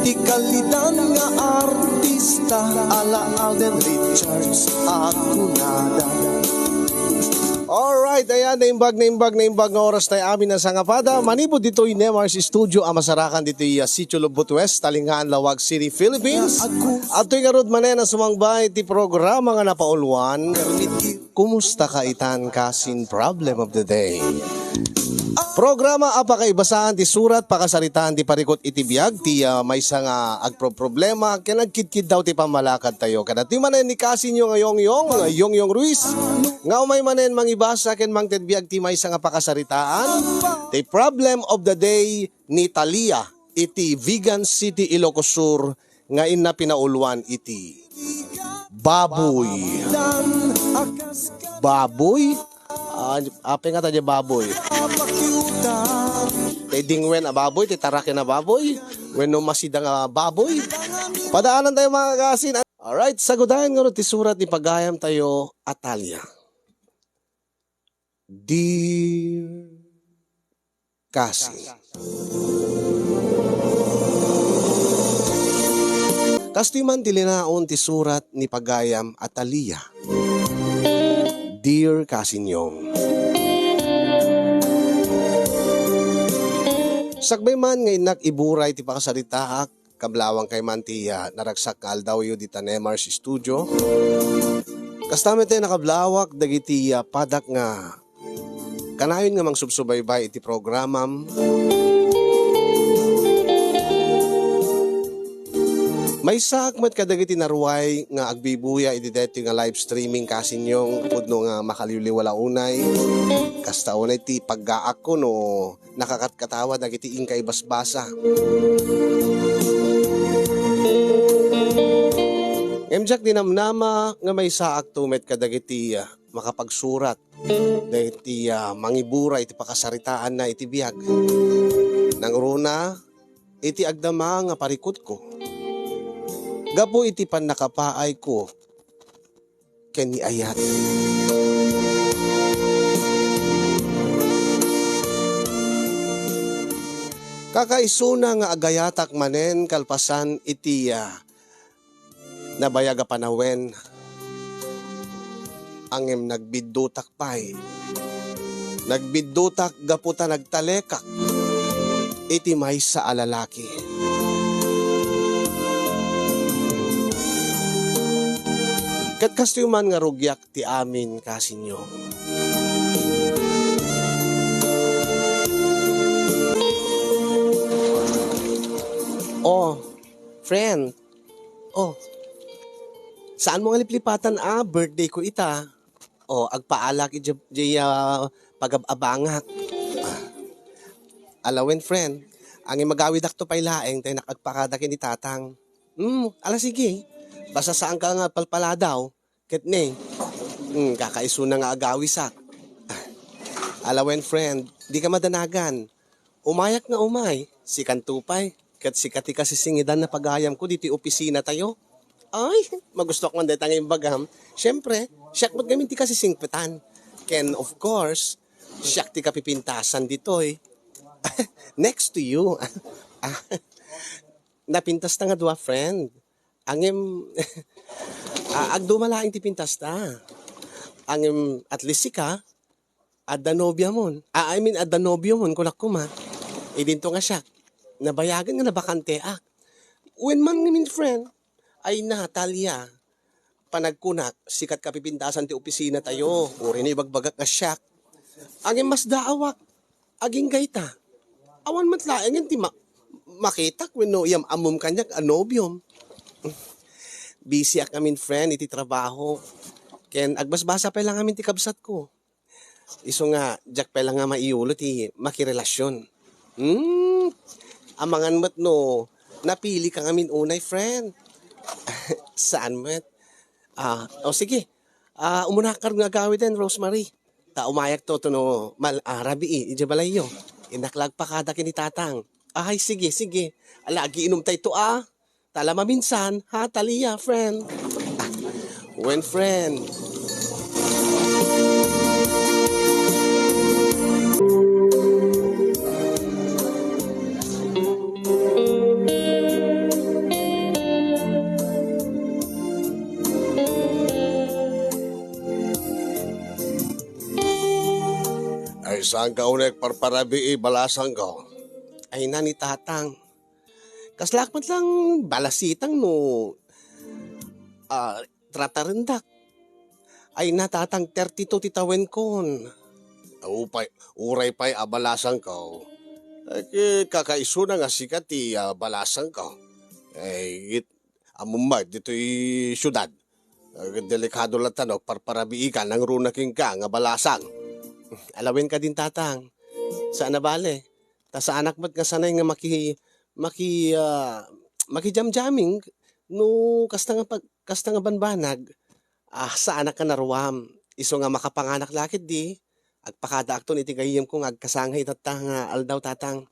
Ti kalitan nga artista ala Alden Richards at kunada. Alright, ayan, naimbag nga oras tayo amin na sangapada. Manipod dito yung Nemars Studio, amasarakan dito yung Sitio Lubot West, Talingaan, Lawag City, Philippines. At ito'y karod manen na sumangbay, ti programa nga napauluan. Kumusta ka itan kasin problem of the day? Programa apakaibasahan ti surat pakasaritaan ti parikot iti biag ti may nga agproblema ken nagkidkid daw ti pamalakad tayo kada ti manen ni kasin yung Yongyong Ruiz nga umay manen mangibasa ken mangted biag ti may nga pakasaritaan ti problem of the day ni Talia iti Vegan City, Ilocos Sur nga inna pinauluan iti baboy. Ape nga tayo baboy. Tay dingwen a baboy, tay tarakin a baboy. When no masida nga baboy. Padaanan tayo mga kasin. Alright, sagudayan nga ti surat ni pagayam tayo Atalia. Dear Kasi. Kastoy man tilinaon ti surat ni pagayam Atalia. Dear Kasinyong, sakbay man nga inak iburay ti pakasaritaak, kablawang kay man ti naragsak nga aldaw yu di Nemars Studio. Kastame tayo nakablawak, dagiti padak nga, kanayon nga mang subsubaybay iti programam. May sakmat kadagiti naruway nga agbibuya iti deti nga live streaming kasinyong pudno nga makaliwliwala unay. Kasta unay ti paggaak ko no nakakatkatawa dagiti ingkay basbasa. Emjak dinamnama nga may saak tumet kadagiti makapagsurat. Dagiti mangibura iti pakasaritaan na iti biag. Nang runa iti agdama nga parikot ko. Gapo iti pan nakapaay ko keni ayat. Kakaisuna nga agayatak manen kalpasan iti nabayaga panawen. Angem nagbiddutak pay. Nagbiddutak gaputa nagtalekak. Iti may sa alalaki. Kat kastyuman nga rugyak ti amin kasinyo. Oh, friend. Oh, saan mo nga liplipatan birthday ko ita. Oh, agpaalak iti pag-abangak. Alawen friend, ang magawidak to pay laeng tayo nakagpakadakin ni tatang. Ala sige. Basta saan ka nga palpaladaw, ketne, kakaiso na nga agawisak. Alawen friend, di ka madanagan. Umayak nga umay, si Kantupay, kat si Kati kasi singidan na pagayam ko, diti opisina tayo. Ay, magusto ko nga tanging bagam. Siyempre, siyak magamin ti kasi singpetan. Ken of course, siyak ti kapipintasan dito eh. Next to you. Napintas na nga dua friend. Angem agdumalaing ti pintas ta. Angem at least ka adda nobya mon. Adda nobyo mon kulak kuma. Idinto nga siya. Nabayagan nga nabakante When man ngamin friend ay Natalia panagkunak sikat kapipintasan ti opisina tayo. Uri ni bagbagak nga siya. Angem mas daawak aging gaita. Awan matlaeng ti makitak wenno iyam amom kanyak anobyom. Busy ak amin friend iti trabaho. Ken agbasbasa pa lang amin ti kabsat ko. Iso nga jak pa lang nga maiulo ti makirelasyon. Amangan mo't no napili ka amin unay friend. Saan mo't? Sige. Umunakar nga gawin din Rosemary. Ta umayak to no rabi ije balayo. Inaklag pa kada kini tatang. Ay sige. Alagi inom tayo to Talama minsan, ha, Talia, friend. When friend. Saan ka unek parparabi balasang ka? Ay na ni tatang. Kaslakmat lang balasitang no tratarendak. Ay na tatang 32 titawen kon. Upay, uray pa'y abalasang ka. Ay kakaiso na nga sikat balasang ka. Ay amumay dito'y syudad. Delikado lang tanong parparabi ka ng runaking ka nga balasang. Alawin ka din tatang. Saan na bale? Ta sa anak mo't nga sanay nga makijam-jamming no kasta nga banbanag. Sa anak ka naruwam. Iso nga makapanganak lakit di. Agpakada akton iti gayem ko nga agkasangay tatang aldaw tatang.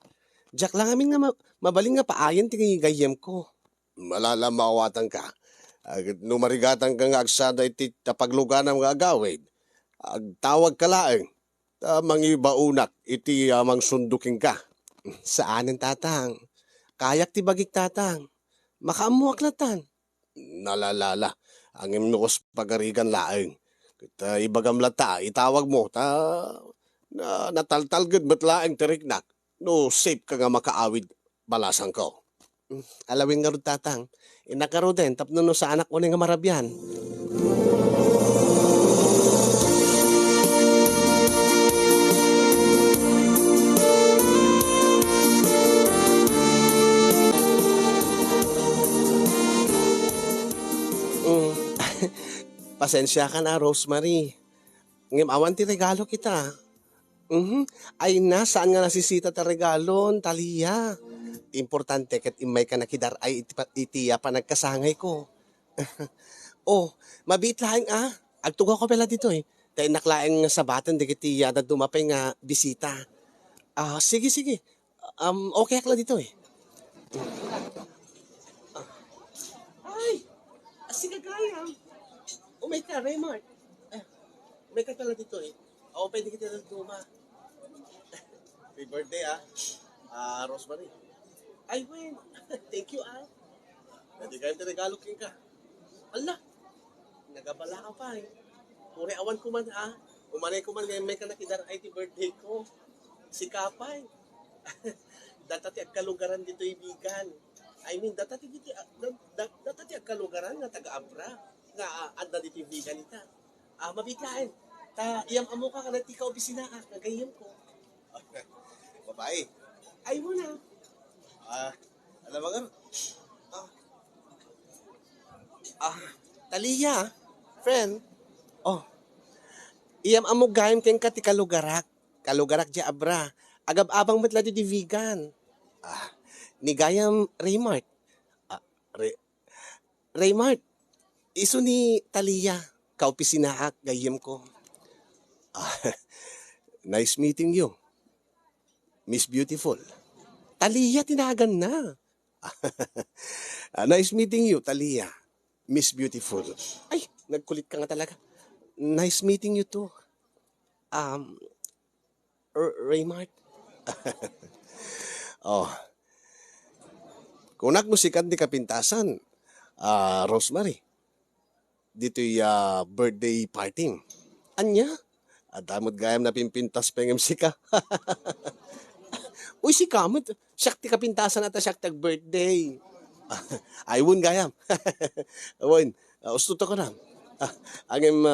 Jack lang amin nga mabaling nga paayan ti gayem ko. Malalamawatan ka. Numarigatan ka nga agsada iti tapaglugan ng mga agawid. Agtawag ka laeng. Mangibaunak iti amang sunduking ka. Saanin tatang? Kayak ti bagik tatang. Makaamuak latan. Nalalala. Ang imnukos pagarigan laeng. Kita ibagam lata, itawag mo, nataltalgad ba't laeng tiriknak. No, safe ka nga makaawid balasang ko. Alawin nga rin tatang. Inakaro din, tapno no sa anak ko nga marabyan. Mm. Pasensya ka na, Rosemary. Ngim awan ti regalo kita. Ay na, saan nga nasisita ta regalon, Talia? Importante ket imay ka nakidar ay itiya pa nagkasangay ko. Oh, mabit laing Agtugaw ko pala dito eh. Tay naklaeng sa batan di kiti yada dumapay nga bisita. Sige sige. Okay akla dito eh. Ay, sige kaya. Umay ka, Raymart. May ka pala dito eh. Pwede kita na duma. Happy birthday Rosemary. Ay, Wayne. Thank you Hindi kayo tinagalo king ka. Ala, nagabala ka pa eh. Puri awan ko man Umanay ko man ngayon may ka nakidar ay ti birthday ko. Si Kapay. Datati ang kalugaran dito ibigan. I mean, datati ang kalugaran nga taga-abra. Nga anda dito ibigan ita. Mabitlain. Iyam amo ka na tikaw bisina nagayim ko. Babae. Ay mo na. Alam mo nga, Talia, friend. Iyam amo gayem keng ka ti kalugarak. Kalugarak di abra. Agab-abang matla di vegan. Ni gayam Raymart. Raymart, iso ni Talia. Kaupisinaak gayem ko. nice meeting you. Miss Beautiful. Talia, tinagan na. Nice meeting you, Talia. Miss Beautiful. Ay, nagkulit ka nga talaga. Nice meeting you too. Raymart. Kunak mo sikat di kapintasan, Rosemary. Dito'y birthday party. Anya? Damot gayam na pimpintas pengem sika. Uy, si Kamot. Siyak ti kapintasan at siyak tag birthday. Ay, wun gayam. Wun, ustuto ko na. Angem,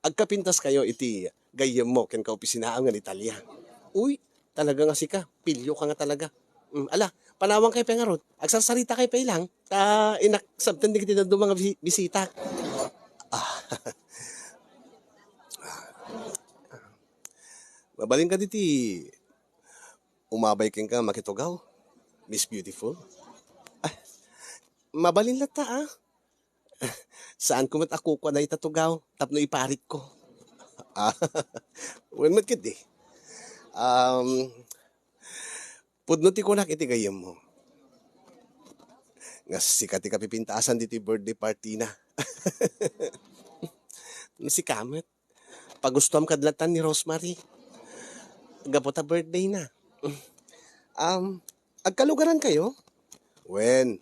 agkapintas kayo iti gayam mo ken kaopisinaam nga ni Talia. Uy, talaga nga sika. Pilyo ka nga talaga. Ala, panawang kay pengarot. Agsasarita kay pay lang. Inaksabtan di kita do mga bisita. Mabaling ka diti. Umabay ken ka makitugaw. Miss Beautiful. Mabalin lata Saan ko mat ako kwa na itatugaw. Tapno iparit ko. When mat kit pudno ti kunak iti gayam mo. Nga sikat ti kapipintasan diti birthday party na. Si Kamet. Pagustom kadlatan ni Rosemary. Gapota birthday na. Agkalugaran kayo? When?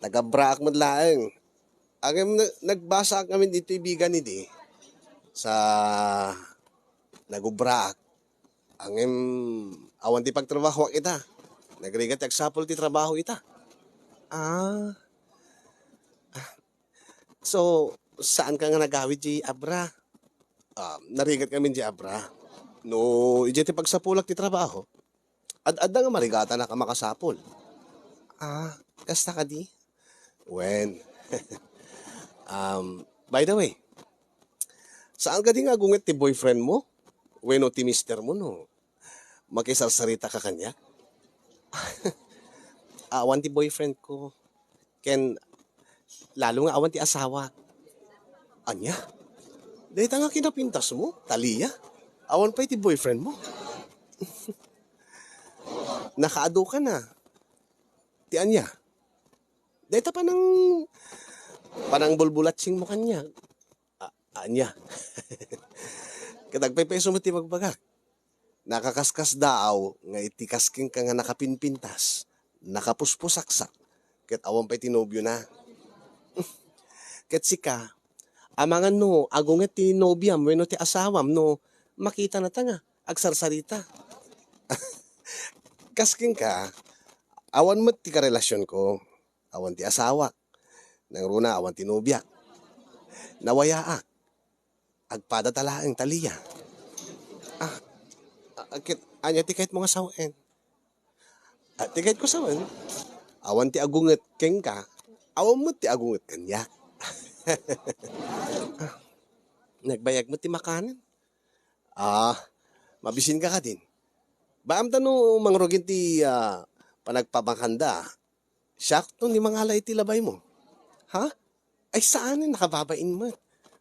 Taga-braak mo laeng. Ang nagbasa kami dito ibigan ni di. Sa nagubraak. Angem, awan ti pagtrabaho ita. Nagrigat agsapol ti trabaho ita. Ah, so saan ka nga nagawid di abra? Narigat kami di abra. No, ije ti pagsapulak ti trabaho. Ad nga marigata na ka makasapol. Kasta ka di? When, by the way, saan ka di nga gungit ti boyfriend mo? When o ti mister mo no? Makisarsarita ka kanya? Awan ti boyfriend ko. Ken, lalo nga awan ti asawa. Anya? Dahil nga kinapintas mo, Talia. Awan pa iti boyfriend mo. Nakaado ka na. Ti anya? Dahil ta panang bulbulatsing mo kanya. Anya? Kadagpay peso mo ti magbagak. Nakakaskas daaw nga iti kasking ka nga nakapinpintas. Nakapuspusaksak. Ket awan pa iti nobyo na. Ket sika, amangan no, agunget ti nobyam, wenno ti asawam, no, makita na ta nga, agsarsarita. Kasking ka, awan mo ti karelasyon ko. Awan ti asawa. Nang runa awan ti nobya. Nawayaak. Agpadatalaang Talia. Anya ti kahit mga sawen. At ti kahit ko sawan, awan ti agunget keng ka, awan mo ti agunget kanya. Nagbayag mo ti makanan. Mabisin ka din. Baam tano mangrugin ti panagpabangkanda. Sakto ni mga alay ti labay mo. Ha? Ay saan nakababain mo?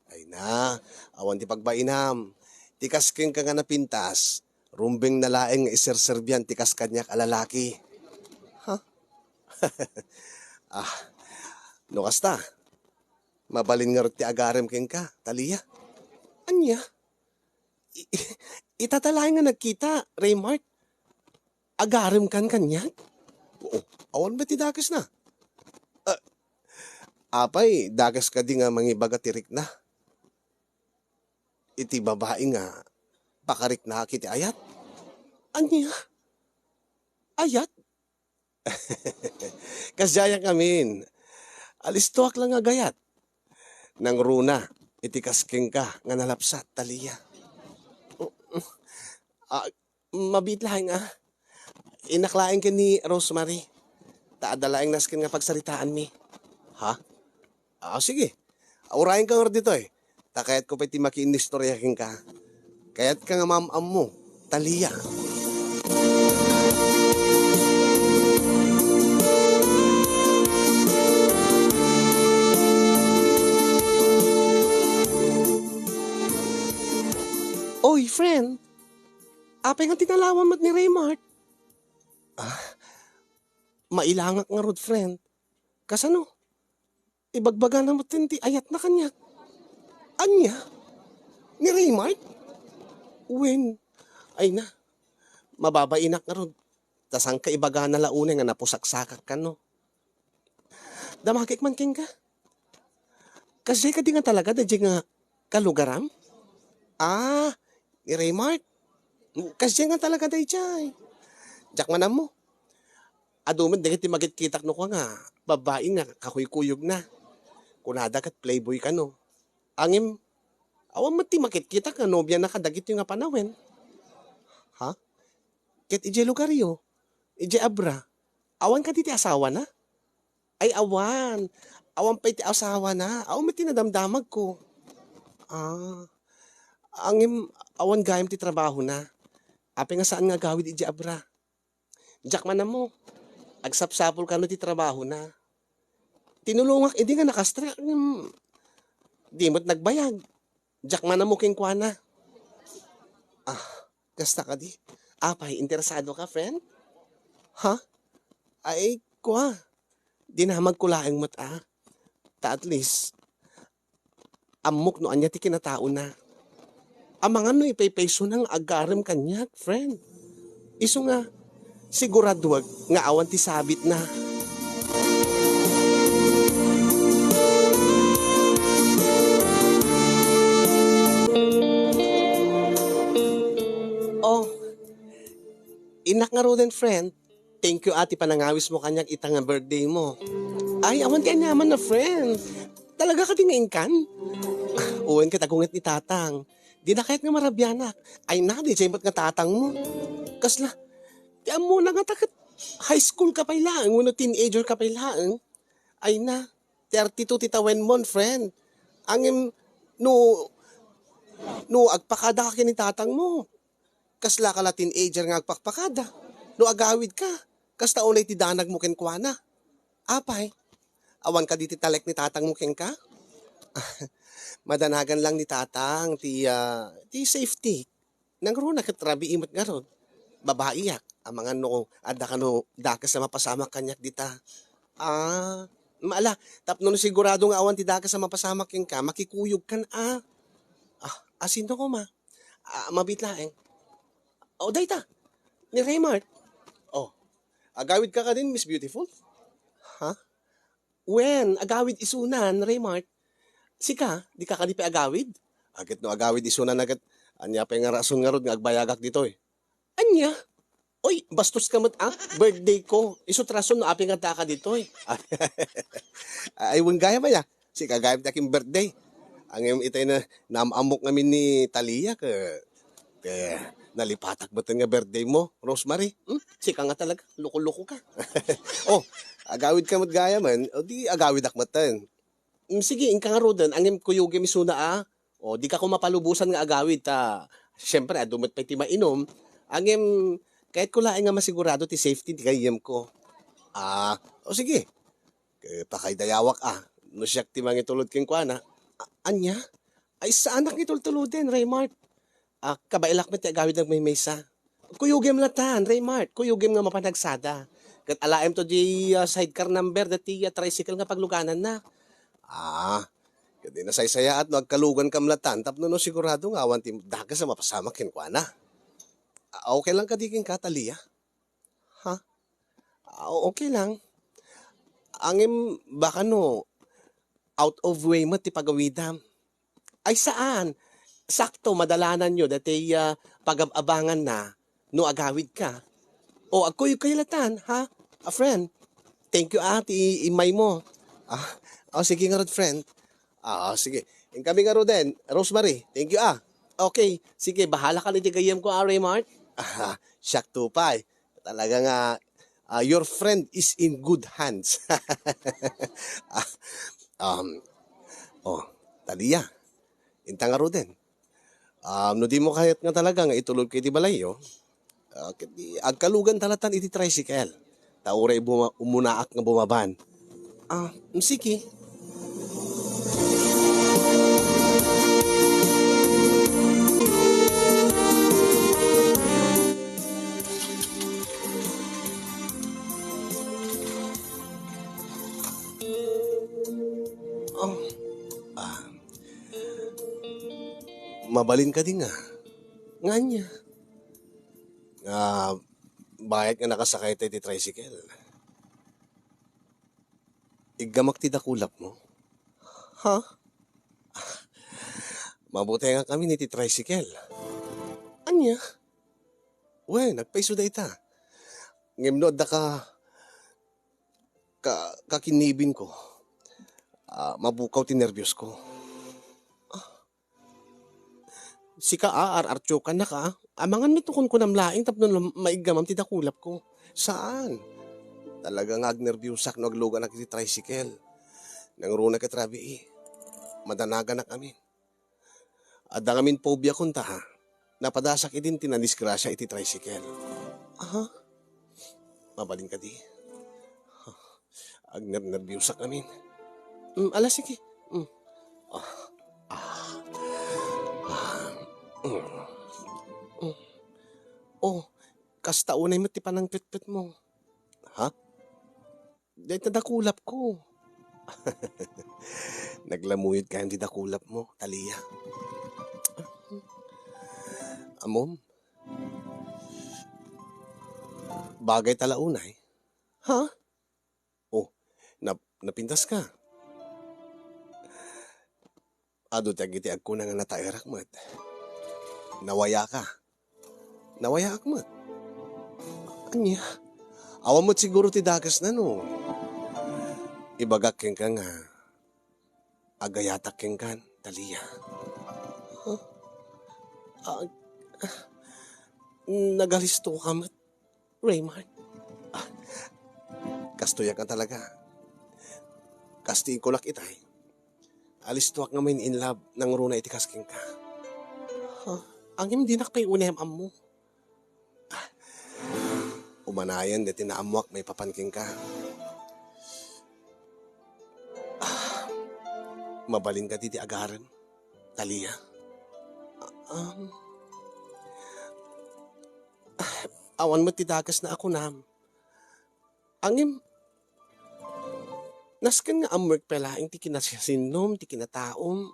Ay na, awan ti pagbainam. Ti kasking ka nga napintas, rumbeng nalaeng nga iserserbyan ti kaskanyak alalaki. Ha? No kasta, mabalin nga ti agarem keng ka, Talia. Anya? Itatalay nga nagkita, Raymart. Agarim kan kanya? Oo, awan ba ti dakes na? Apay, dagas ka di nga mangibaga tirik na. Iti babae nga, pakarik na kiti ayat. Anya? Ayat? Kasjaya kamin. Alistuak lang nga gayat. Nang runa, iti kasking ka nga nalapsat, Talia. Mabitlahay nga. Inaklain ka ni Rosemary. Taadalaing naskin nga pagsaritaan mi. Ha? Sige. Aurahin ka nga dito eh. Takayat ko pa iti makiinistoryahin ka. Kayat ka nga mamam mo, Talia. Oy, friend. Apay nga tinalawan mat ni Raymart. Mailangak nga rod, friend. Kasano? Ibagbaga na mo ti ayat na kanya. Anya? Ni Raymart? When? Ay na. Mababainak nga rod. Tasang kaibaga na launay nga napusaksakak ka, no? Damakik man king ka. Kasi ka di nga talaga da nga kalugaram? Ni Raymart? Kasi nga talaga da jay. Jak manam mo. Aduman di ti magitkitak no ka nga. Babae nga kakuykuyog na. Kunada kat playboy ka no. Angim, awan mati makitkitak nga nobya na kadagit yung nga panawen. Ha? Ket ije lugaryo. Ije abra. Awan ka ti asawa na? Ay awan. Awan pa iti asawa na. Awan mati nadamdamag ko. Angim, awan gayam ti trabaho na. Ape nga saan nga gawid ije abra. Jak man na mo. Agsapsapol ka no ti trabaho na. Tinulungak, hindi nga nakastra. Di mo't nagbayag. Jak man na mo king kuana. Kasta ka di. Apay, interesado ka, friend? Ha? Ay, kuha. Di na magkulaang mo't Ta at least, amok no anya ti kinatao na. Amangan no ipaypayso ng agarem kanyak, friend. Iso nga, siguraduwag nga awan ti sabit na. Oh, nga ro din, friend. Thank you ati panangawis mo kanyang itang nga birthday mo. Ay, awan ka naman na, friend. Talaga ka tingain kan? Uwan ka tagungit ni tatang. Di na kahit nga marabyanak. Ay na, di jemot nga tatang mo. Kasla, di mo na nga takat. High school ka pa ilang, uno teenager ka pa ilang. Ay na, 32 titawen mon, friend. Ang no, agpakada ka kini tatang mo. Kasla ka la teenager nga agpakpakada. No agawid ka. Kasta unay ti danag mo kenkwana. Apay, awan ka di ti talek ni tatang mo ken ka? Madanagan lang ni tatang ti safety. Nangruna ket rabi imot nga ron. Babae yak. Ang mga no, ada ka no, dakas na mapasama kanyak dita. Maala, tapno no sigurado nga awan ti dakas na mapasama ken ka, makikuyog kan asin ko ma. Mabitlaeng. O, dayta. Ni Raymart. Oh, agawid ka din, Miss Beautiful? Ha? When? Agawid isunan, Raymart. Sika, di ka kanipi agawid? Agit no agawid isunan agad. Anya pa nga rason nga rod nga agbayagak dito eh. Anya? Oy, bastos ka birthday ko. Isot rason no api nga taka dito eh. Ay, gaya ba ya? Sika, gaya taking birthday. Ang itay na namamok ngamin ni Talia nalipatak ba nga birthday mo, Rosemary? Sika nga talaga, loko-loko ka. Oh, agawid ka gaya man, o di agawid akmatan. Sige, inka nga rodan, ang kuyugi misuna o di ka ko mapalubusan nga agawid siyempre, dumot pa ti mainom, ang kahit ko laing nga masigurado ti safety ti kayem ko. O sige, pakay dayawak no siyak ti mangitulod king kwa na, anya? Ay saan nakitultuludin, Raymart? Kabailak mo ti agawid ng may mesa. Kuyugim latan, Raymart. Kuyugim nga mapanagsada. Kat alaim to di sidecar number dati tricycle nga pagluganan na. Kadi na saysaya at nagkalugan kam latan. Tapno no sigurado nga awan ti dagas na mapasama kinkwana. Okay lang kadiking Talia? Ha? Okay lang. Angim baka no out of way mo ti pagawidam. Ay saan? Sakto, madalanan nyo dati pag-abangan na no agawid ka. O agkuyo kaylatan, ha? A friend. Thank you ati imay mo. Sige nga rod, friend. Sige. Yung kami nga rod din, Rosemary. Thank you Okay, sige, bahala ka litigayam ko, Raymart. Siyak tupay. Talaga nga, your friend is in good hands. Talia. Inta nga rod din. No di mo kahit nga talaga nga itulog kay di balayo, agkalugan talatan iti tricycle. Tauray umunaak nga bumaban. Sige. Mabalin ka din nga. Nga niya. Bayad nga nakasakay tayo ti tricycle. Igamak ti dakulap mo. Ha? Mabuti nga kami ni ti tricycle. Anya? Nagpaiso da ita. Ngimno da kakinibin ko. Mabukaw ti nervyos ko. Sika ararcho ka na ka. Amangan mi tukon ko namlaing tapno maigamam ti dakulap ko. Saan? Talagang agnervyusak no aglugan na kiti tricycle. Nangruna ka trabi Madanaga na kami. Ada ngamin phobia kunta Napadasak idin tinandisgrasya iti tricycle. Mabalin ka di. Agnervyusak namin. Sige. Kasta unay mo ti panang pit-pit mo. Ha? Dahil tadakulap ko. Naglamuyod ka hindi dakulap mo, Talia. Amom, bagay talaunay. Ha? Napintas ka. Tagiti agko na nga natairak mo't. Nawaya ka. Nawaya akmat. Anya, awan mo't siguro ti dagas na no. Ibagak ken ka nga, agayatak ken kan, Talia. Huh? Ah, nagalisto ka mat, Raymart. Kastoya ka talaga. Kastiin ko lak itay. Alistuak nga main in love nang runa iti kasking ka. Huh? Ang hindi nakpay unem mo. Umanayan de tinaamuak may papanking ka. Mabalin ka titi agaran, Talia. Um, awan mo tidagas na ako nam. Angim, nasken nga amwork pala, ti kinasinom, ti kinataom.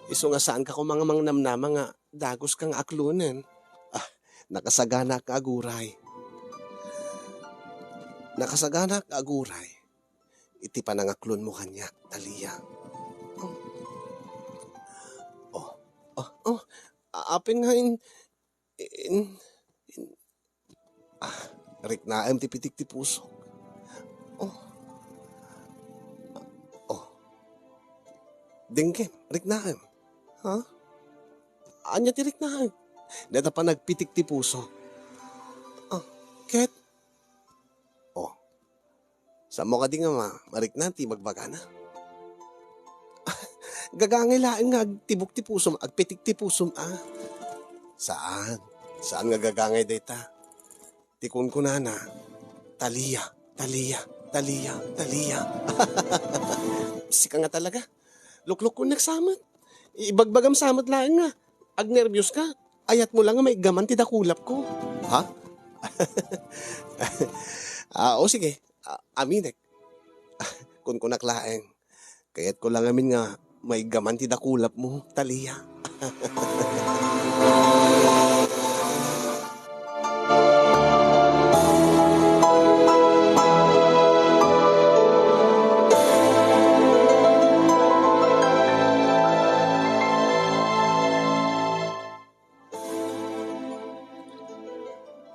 Iso nga saan ka ko mga mangnamnama nga dagos kang aklunen. Nakasagana ka aguray. Nakasagana ka aguray. Iti panangaklon mo kanya, Talia. Apin nga Rik na ti pitik ti puso. Dengke, rik na ha? Anya ti rik na data pa nagpitik ti puso. Ket, sa mo ka di nga marik na ti magbaga na. Gagangilain nga agtibok ti pusom, agpitik ti pusom Saan? Saan nga gagangay data? Tikon ko na Talia, Talia, Talia, Talia. Sika nga talaga. Lukluk ko nagsamat. Ibagbagam samat lang nga. Ag nervyos ka. Ayat mo lang nga may gaman ti dakulap ko. Ha? Sige. Aminek. Kun ko naklaeng. Kaya't ko lang amin nga may gaman ti dakulap mo, Talia.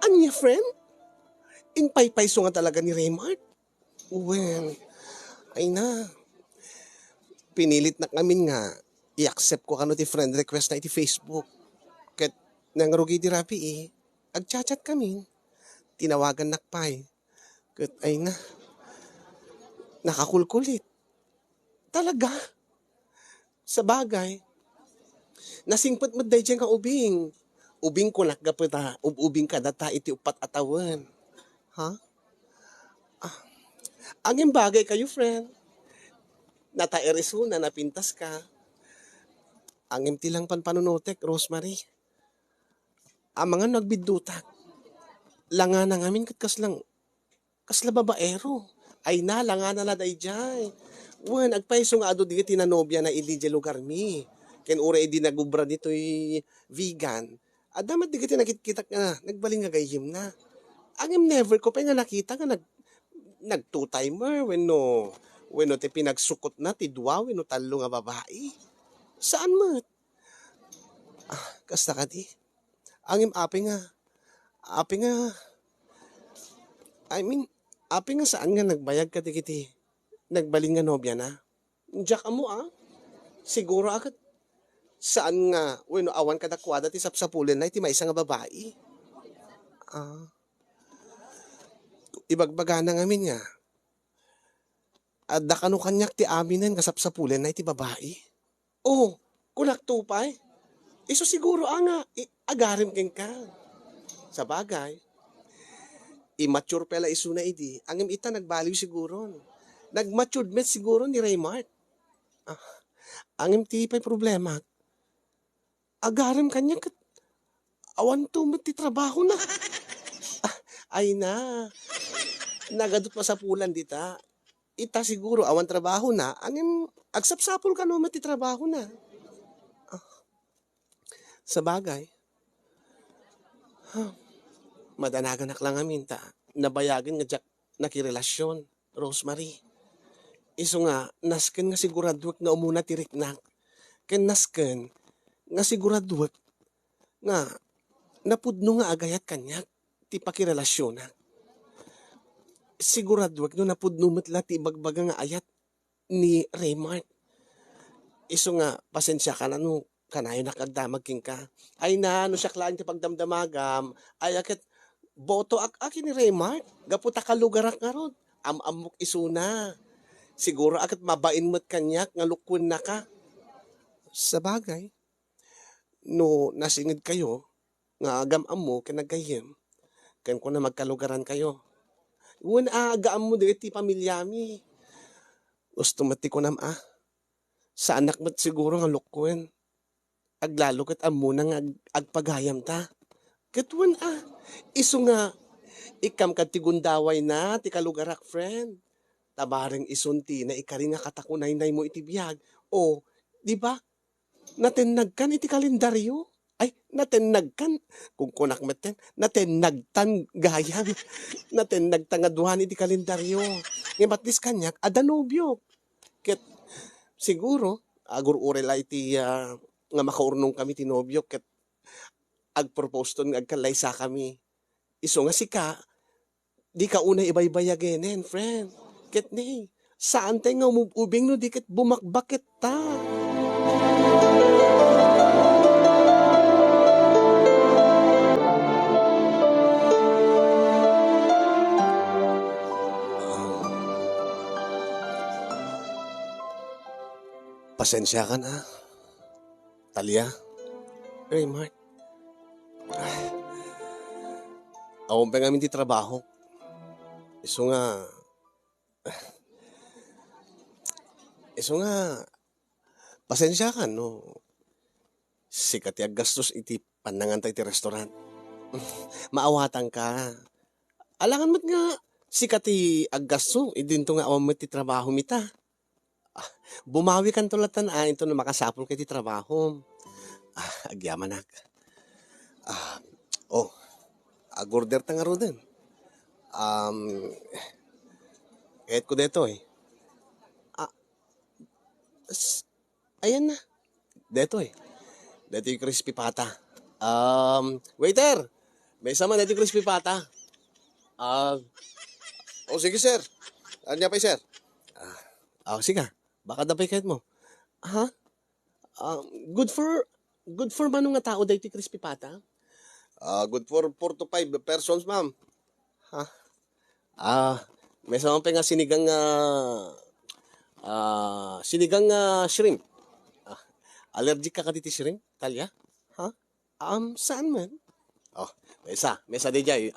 Anya, friend? Inpaypayso nga talaga ni Raymart. Well, ay na. Pinilit na kami nga i-accept ko kano ti friend request na iti Facebook. Ket nang rugi di rapi agchat-chat kami. Tinawagan nakpay. Ket ay na. Nakakulkulit. Talaga. Sa bagay. Nasingpot mo day dyan ka ubing. Ubing ko nakgapita. Ubing ka data iti upat atawan. Ha? Angin bagay kayo, friend. Nataeriso na napintas ka. Angin tilang panpanunotek, Rosemary. Ang mga nagbidutak. Langa na ngamin kaslang babaero. Ay na, langa na day jay. Wan, agpaiso nga ado di tinanobya na ilidya lugar mi. Ken ura di nagubra dito'y vegan. Adamat di nakikita nga, nagbaling nga gayim na. Angin never ko pa nga nakita nga nag two-timer when no ti pinagsukot na ti dua when no talo nga babae. Saan mo? Kasta ka di. Angim api nga. Api nga saan nga nagbayag ka ti nagbaling nga nobya na. Diyak mo Siguro agad. Saan nga when no awan ka dakwada ti sapsapulin na iti maisa nga babae. Ibagbaga na ngamin nga. Adda kanu kanyak ti aminan kasapsapulen na iti babae. Kulak tupay. Iso siguro nga, agarim ken ka. Sa bagay, immature pala iso na idi. Angim ita nagbaliw siguro. Nagmatured met siguro ni Raymart. Angim ti pa'y problema. Agarim kanyak kat awan tumot ti trabaho na. Ay na. Nagadot pa sa pulan dita. Ita siguro awan trabaho na. Angin agsapsapol ka no mati trabaho na. Sa bagay. Madanagan lang amin ta. Nabayagan nga jak nakirelasyon. Rosemary. Iso nga, nasken nga siguradwak nga umuna tiriknak. Ken nasken nga siguradwak nga napudno nga agayat kanyak ti pakirelasyon na. sigurado wag no napudnumat la ti bagbaga nga ayat ni Raymart. Iso nga, pasensya ka na no, kanayo nakagdamag king ka. Ay na, no siya klaan ti pagdamdamagam, ay akit, boto akin ni Raymart, gaputa ka lugarak nga ron, amok isuna. Siguro akit mabain mo't kanyak, nga lukun na ka. Sa bagay, no nasingid kayo, nga agam mo, kinagayem, kan ko na magkalugaran kayo. Uwan agaam mo di ti pamilyami. Gusto mati ko nam sa anak mo't siguro nga lukwen. Aglalo kat amo nang agpagayam ta. Katwan iso nga, ikam kat ti gundaway na, ti kalugarak friend. Tabaring isunti na ikari nga katakunay-nay mo iti biyag. O, di ba? Natenag kan iti kalendaryo. Ay, natenag kan. Kung kunak meten, natenag tan gayam. Natenag tangaduhan iti kalendaryo. Ngayon batlis kanyak, adanobyo. Ket, siguro, agur urela iti nga makaurnong kami ti nobyo. Ket, agpropose ton agkalaysa kami. Iso nga sika, di ka una ibaybayagenen, friend. Ket ni, saan tayo nga umubing no di ket bumakbakit ta. Pasensya ka na, Talia. Raymart. Awang pa ngamin ti trabaho. Iso nga, pasensya ka, no? Sikat yung gastos iti panangan tayo ti restaurant. Maawatan ka. Alangan mo't nga, sikat ti aggasto, idinto nga awang mo't ti trabaho mita. Bumawi kan tulatan ito na makasapol kay ti trabaho. Agyamanak. Agorder ta nga ro din. Kahit ko deto ayan na. Deto Deto yung crispy pata. Waiter! May sama deto yung crispy pata. Sige sir. Ano niya pa sir? Sige. Baka dapay kahit mo. Ha? Good for manong nga tao deto yung crispy pata? Good for 4 to 5 persons, ma'am. May sama pa nga sinigang shrimp. Allergic ka dito shrimp, Talia? Ha? Saan man? May isa DJ.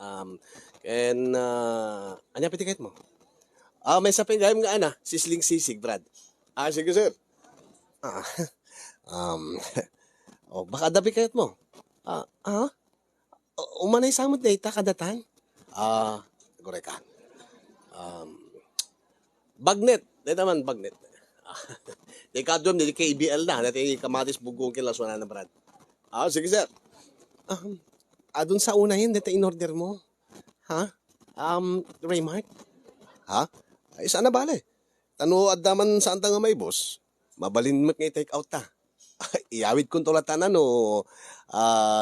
Anya petiket mo? May isa pa nga sisling sisig, Brad. Sige sir. Baka dabi kayat mo. Umanay samot na ita kadatan. Gore ka. Bagnet. Dito man, bagnet. Di kadwam, di KBL na. Dati kamatis bugong kilas wala na, Brad. Sige sir. Dun sa una yun, dito in-order mo. Ha? Raymart? Ay, sana bale. Tano addaman saan ta nga may boss. Mabalin mo nga take out ta. Iyawid kong tulatan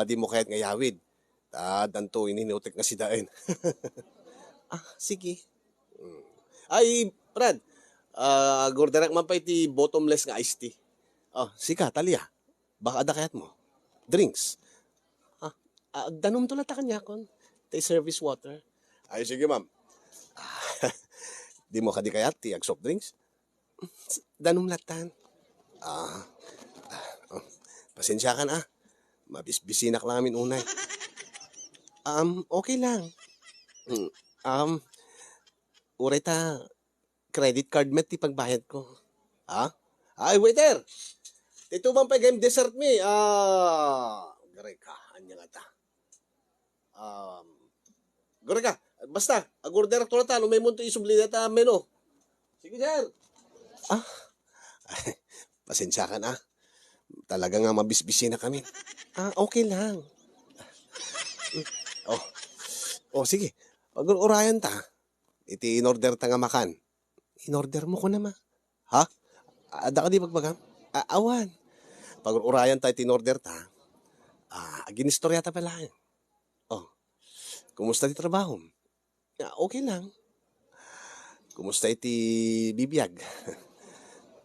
di mo kahit nga yawid. Danto ininutik nga si Daen. Sige. Ay, Brad. Gorderak man pa iti bottomless nga iced tea. Sika, Talia. Baka ada kayat mo. Drinks. Danom tulata kanya kon. Tay service water. Ay, sige ma'am. Di mo kadi kayat ti ag soft drinks? Danom latan. Pasensya ka na. Mabisbisinak lang amin unay. Okay lang. Uray ta, credit card met ti pagbayad ko. Ay, waiter! Ito bang pa game dessert me? Gare ka. Anya nga ta. Gare ka. Basta, agorder to na may munto isubli na ta menu. Sige, sir. Pasensya ka na. Talaga nga mabisbisi na kami. Okay lang. Sige. Pag-urayan ta. Iti in-order ta nga makan. In-order mo ko naman. Ada ka di pagbagam? Awan. Pag-urayan ta iti in-order ta. Ginistorya ta pala. Kumusta di trabaho? Okay lang. Kumusta iti bibiyag?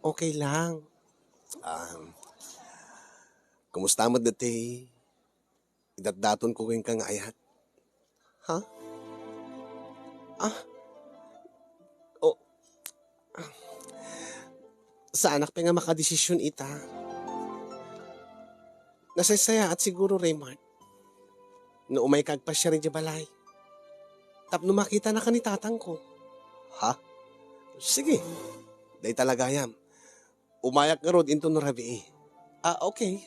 Okay lang. Kumusta mo dati? Idatdaton ko kang ayat. Ha? O, sa anak pa nga makadesisyon ita. Nasaysaya at siguro, Raymart. No umay kag pa siya rin di balay. Tapno makita na ka ni tatang ko. Ha? Sige, day talaga yam. Umayak nga rod into no rabi. Okay.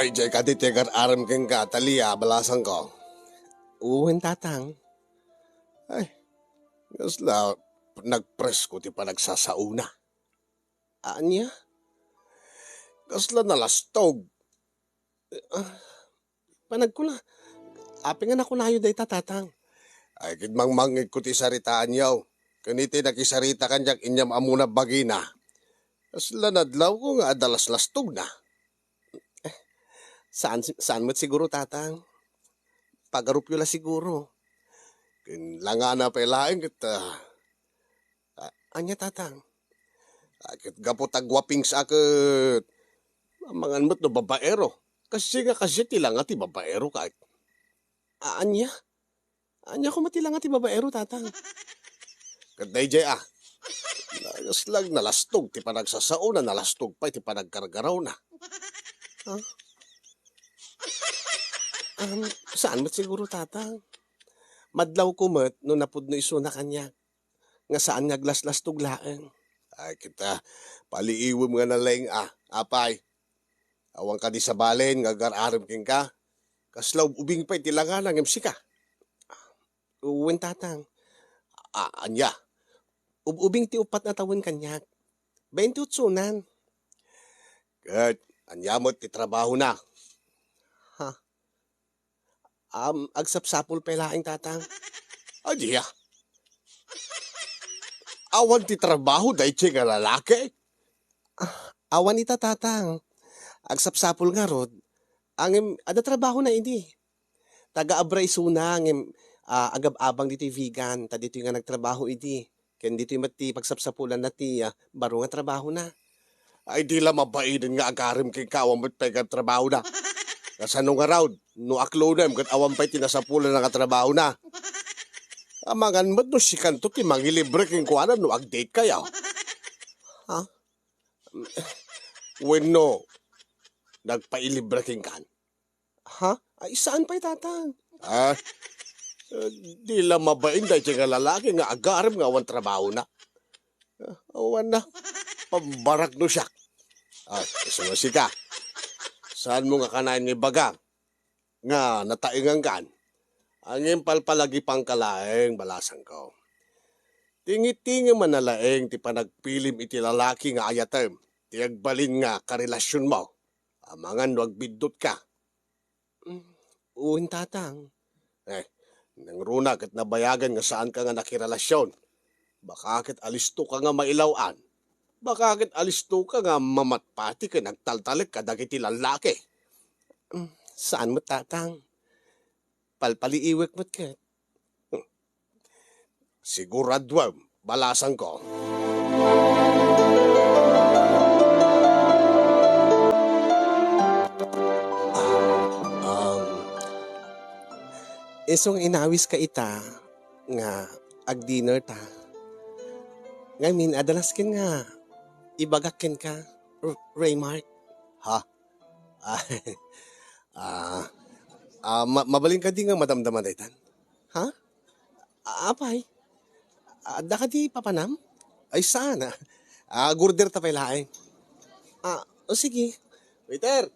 Day jay ka di tegar aram kang kataliya balasan ko. Uwin tatang. Ay, gasla nagpress ko ti pa nagsasauna. Anya? Gasla nalastog. Panagkula. Aping nga nakunayo day tatang. Ay, kidmang mangig ko ti saritaan yaw. Kaniti nakisarita kanyak inyam amuna bagina. Gasla nadlaw ko nga adalas lastog na. Saan mo't siguro tatang? Pagarupyo la siguro. Kinlanga na pelaing kita. Anya tatang? Akit gapot agwaping sakit. Mangan mo't no babaero. Kasi tilang ti babaero kahit. Anya? Anya ko matilang ati babaero tatang. Kaday jay Nagas lang nalastog ti panagsasauna nalastog pa ti panagkargaraw na. Saan mo't siguro tatang? Madlaw ko mo't no napudno iso na kanya. Nga saan nga glaslas tuglaeng. Ay kita paliiwim nga nalang apay. Awang ka di sa balen nga gararim king ka. Kaslaw ubing pa itilangan ng MC ka. Uwin tatang. Anya. Ubing ti upat na tawon kanyak. 20 utsunan. Kat anya mo ti trabaho na. Agsapsapul pelaing tatang. Adiya. Awan ti trabaho dahi nga lalaki. Awan ita tatang. Agsapsapul nga rod. Ada trabaho na hindi. Taga-abray suna. Agab-abang dito vegan. Ta dito nga nagtrabaho hindi. Ken dito mati pagsapsapulan na ti baro nga trabaho na. Ay di la mabainin nga agarim kay kawang mo't pegang trabaho na. Kasanong araw, no aklo na, kat awan pa'y tinasapulan ng katrabaho na. Amangan mo't no si kanto ti mangilibre king kuwanan no ag-date kayo. Ha? When no, nagpailibre king kan. Ha? Ay, saan pa'y tatang? Di la mabain dahil nga lalaki nga agarim nga awan trabaho na. Awan na, pambarak no siya. Isunasi ka. Saan mo nga kanain ni baga? Nga nataingan kan. Ang impal palagi pang kalaeng balasan ko. Tingi-tingi man nalaeng ti panagpilim iti lalaki nga ayatem. Ti agbalin nga karelasyon mo. Amangan wag bidot ka. Uwin tatang. Nang runa kat nabayagan nga saan ka nga nakirelasyon. Baka kat alisto ka nga mailawan. Baka kat alisto ka nga mamatpati ka nagtaltalik ka dagiti lalaki. Saan mo tatang? Palpaliiwek mo't ket. Siguradwam, balasan ko. Isong inawis ka ita nga ag-dinner ta. Ngayon, adalas kin nga ibagakin ka, Raymart. Ha? Mabaling ka di nga madamdaman daytan. Ha? Apay? Da ka di papanam? Ay sana. Gurder ta pay laeng. O sige. Waiter!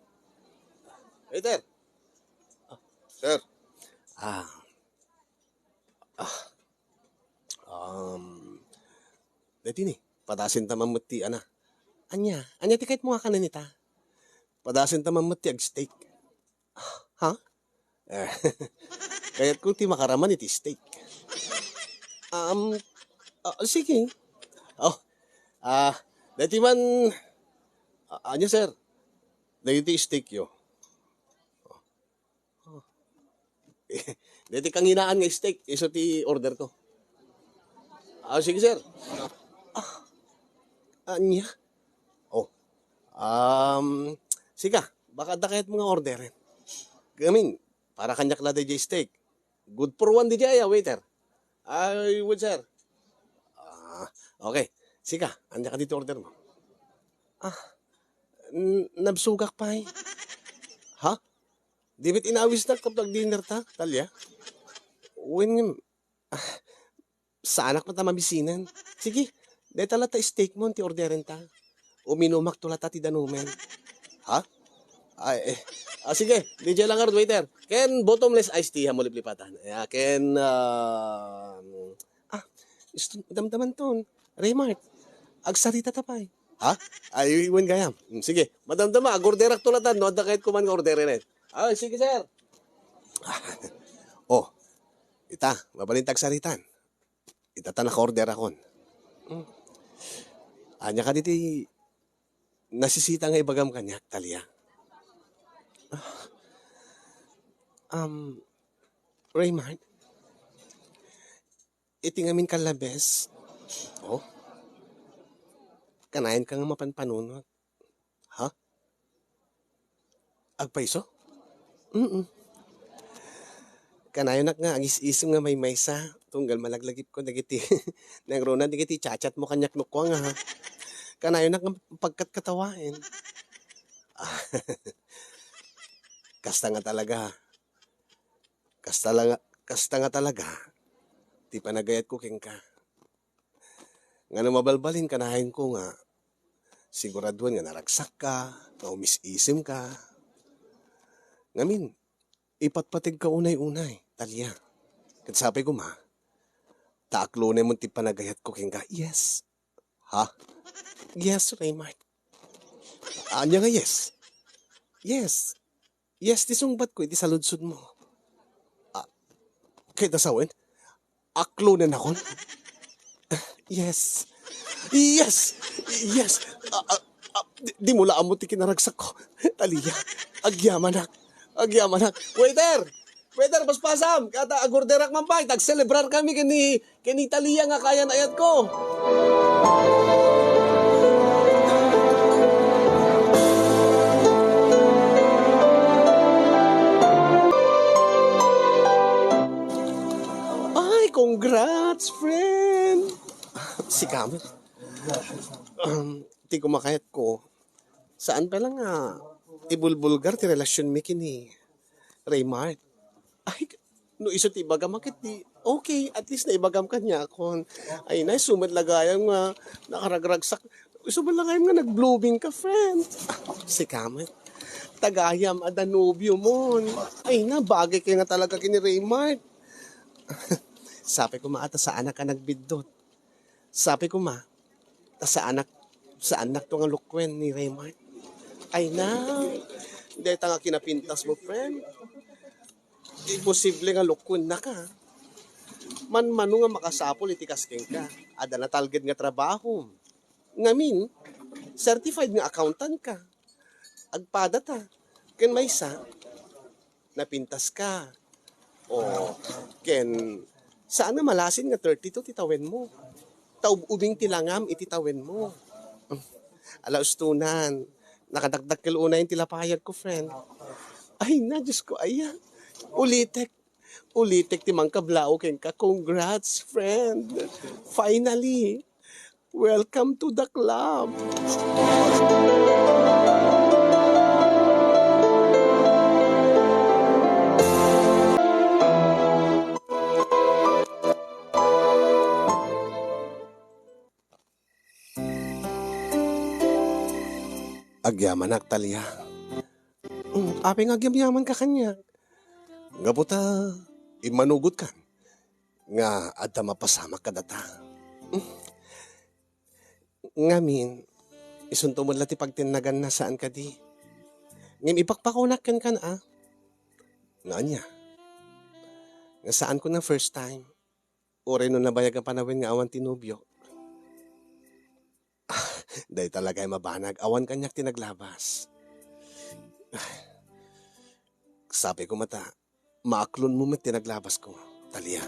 Waiter! Sir. Dati ni, padasin ta mamuti, ana. Anya ti kahit mga kananita. Padasin ta mamuti ag steak. Ha? Kaya't kung ti makaraman iti steak. Sige. Oh, dati man, anya sir, dati steak yo. Dati kang hinaan nga steak, iso ti order ko. Sige sir. Anya? Oh, sige, baka dakayat mga orderin. Gamin, para kanyak la DJ steak. Good for one DJ, waiter. Ay, would sir. Okay, sige, anya ka dito order mo. Nabsugak pa eh. Ha? Di bit inawis na kapag dinner ta, talya? When, sa anak mo ta mabisinan. Sige, dahil tala ta steak mo, ti orderin ta. Uminumak tula ta ti danumen. Ha? Sige, DJ Langard, waiter. Ken bottomless iced tea, hamuliplipatan. Ken, damdaman ton. Raymart, agsarita ta pa eh. Ha? Ay, iwan gayam. Sige, madamdama, agorderak tulatan, no? Ada kahit kuman nga orderin eh. Sige, sir. Ita, mabalintag saritan. Ita ta naka-order akon. Anya ka diti, nasisita nga ibagam kanyak, talya. Raymart, itingamin ka labes. Kanayan ka nga mapanpanunot. Ha? Agpaiso? Kanayon nak nga, agis-isom nga may maysa. Tunggal malaglagip ko, nagiti. Nang rona, nagiti, chachat mo kanyak nukwang ha. Kanayon nak nga pagkat katawain. Kasta nga talaga. Kasta nga talaga. Di pa nagayat ko king ka. Nga nang mabalbalin, kanahin ko nga, siguraduhan nga naragsak ka, na umis-isim ka. Ngamin, ipatpatig ka unay-unay, talya. Katsabi ko ma, taaklunay mo ti panagayat ko king ka. Yes. Ha? Yes, Raymart. Anya nga yes. Yes. Yes, ti sungbat ko, iti saludsud mo. Kaya tasawin, aklunan ako. Yes. Yes. Yes. Di mo laan mo ti kinaragsak ko. Talya, agyamanak. Waiter! Waiter, paspasam! Kata agorderak man pa. Tag-celebrar kami kini Talya nga kaya na ayat ko. Ay, congrats, friend! Si Kamer. Ti kumakayat ko. Saan pa lang ibulbulgar ti relasyon mi kini Raymart. Ay, no iso ti ibagam akit ti. Okay, at least na ibagam ka niya akon. Ay, na, sumad lagayang nakaragragsak. Iso ba lang nga nag-blooming ka, friend? Si Kamer. Tagayam, adanobyo mo. Ay na, bagay kayo nga talaga kini Raymart. Sabi ko maata sa anak ka nagbidot. Sabi ko sa anak to nga lukwen ni Raymart. Ay na, hindi nga kinapintas mo, friend. Imposible nga lukwen na ka. Man-mano nga makasapol itikasking ka. Ada na talgid nga trabaho. Ngamin, certified nga accountant ka. Agpada ta. Ken maysa, napintas ka. Ken, saan na malasin nga 32 titawen mo? Taub-ubing tilangam ititawen mo. Alaos tunan. Nakadagdag kiluna yung tilapayad ko, friend. Ay na, Diyos ko, ayan. Ulitek ti mangkablao ken ka. Congrats, friend. Finally, welcome to the club. Agyamanak, Talya. Apeng agyamyaman ka kanya. Nga buta, imanugot kan. Nga adda mapasamak ka data. Ngamin, isunto mo lati pagtinagan na saan ka di. Ngim ipakpakunak kan Nga niya. Nga saan ko na first time. Uri no nabayag ang panawin nga awan tinubyo. Day talaga ay mabanag. Awan kanyak tinaglabas. Sabi ko mata, maaklon mo met tinaglabas ko. Talia.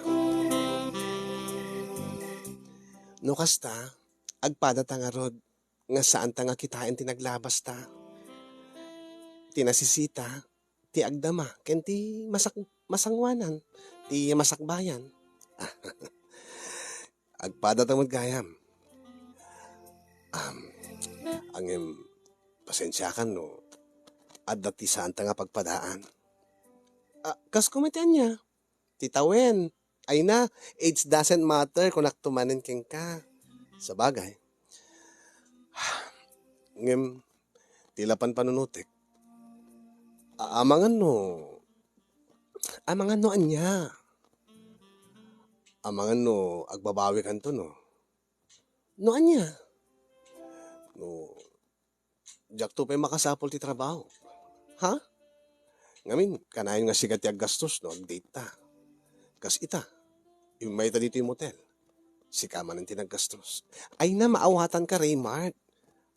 No kasta, agpada ta nga rod, nga saan ta nga kitain tinaglabas ta. Tinasisita, ti agdama, ken ti masangwanan, ti masakbayan. Agpada ta gayam. Angem, pasensya kan no, at dati saan ta nga pagpadaan. Kas komitean niya, titawen, ay na, age doesn't matter kung naktumanin king ka. Sa bagay. Ngem, tilapan panunutik. Amangan no anya. Amangan no, agbabawi kan to no. No anya. No, jak to pa'y makasapol ti trabaho. Ha? Ngamin, kanayon nga sigat yung gastos no, ang date ta. Kas ita, yung may ta dito yung motel. Si kaman ang tinaggastos. Ay na, maawatan ka, Raymart.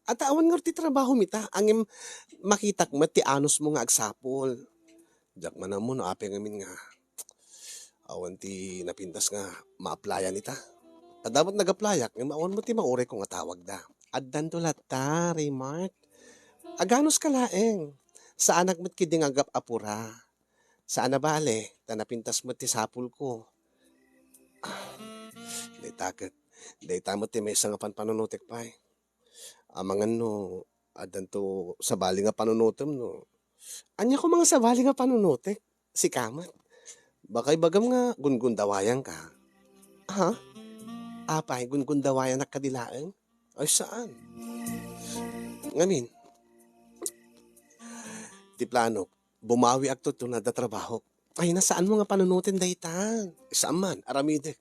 At awan nga ti trabaho mita, angim makitak mo ti anos mo nga agsapol. Jak man mo, no, api ngamin nga. Awan ti napintas nga, ma-applyan ita. At dapat nag-applyak, awan mo ti maure kung atawag da. Addan tulat ta, Raymart. Aganos ka laeng. Sa anak mo't kiding agap apura. Sa anabale, tanapintas mo't ti sapul ko. Day taket. Day tamot ti may isang panunutik pa eh. Amangan no, adan to sa bali nga panunutem no. Anya ko mga sa bali nga panunutik. Si kamat. Bakay bagam nga gungundawayan ka. Ha? Apay, gungundawayan na kadilaeng? Ay saan? Ngamin, ti plano, bumawi akto to na da trabaho. Ay, nasaan mo nga panunutin daytan? Saan man, aramide.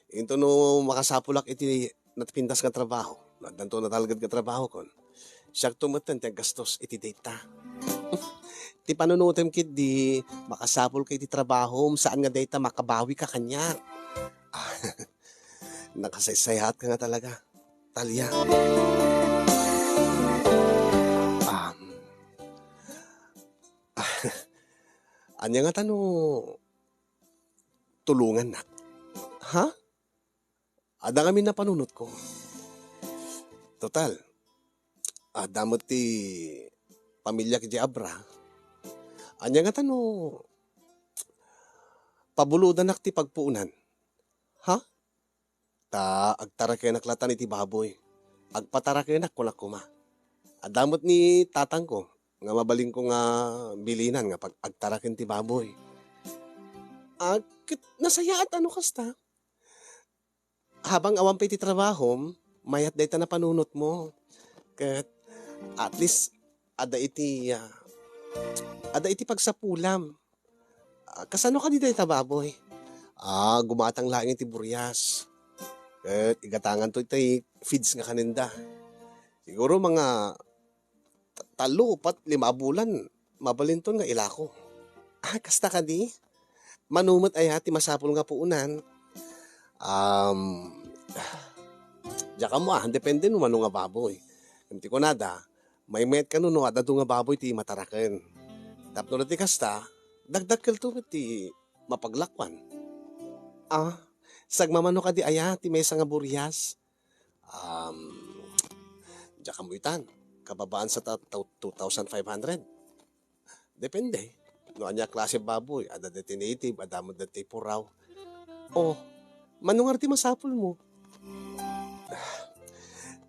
Ito no makasapulak iti natpintas ka trabaho. Nadanto na talagad ka trabaho kon. Siyak tumatan ti gastos iti data. Ti panunutin kit di makasapul ka iti trabaho. Saan nga data makabawi ka kanya. Nakasaysayat ka nga talaga. Talia. Anya nga tano tulungan na. Ha? Ada kami na panunot ko. Total. Damot ti pamilya ki Abra. Anya nga tano pabuludan nak ti pagpuunan. Ha? Agtarakenak latan iti baboy. Agpatarakenak kunak kuma. Adamot ni tatang ko, nga mabaling ko nga bilinan nga pag agtaraken ti baboy. Nasaya at ano kasta? Habang awam pa iti trabaho, mayat dayta na panunot mo. Kat at least ada iti pagsapulam. Kasano ka di dayta baboy? Gumatang lang iti buryas. At igatangan to iti feeds nga kaninda. Siguro mga 3-5 bulan, mabalinton nga ilako. Kasta ka di? Manumot ay hati masapul nga puunan. Diyan mo depende no nga baboy. Hindi ko nada, may met ka no at nga baboy ti mataraken. Tapno na ti kasta, dagdag kalto ti mapaglakwan. Sagmamano ka di aya, ti may nga buryas. Diyan mo itan, kababaan sa 2,500. Depende. No anya klase baboy, ada dati native, adamod dati puraw. Manungar ti masapul mo.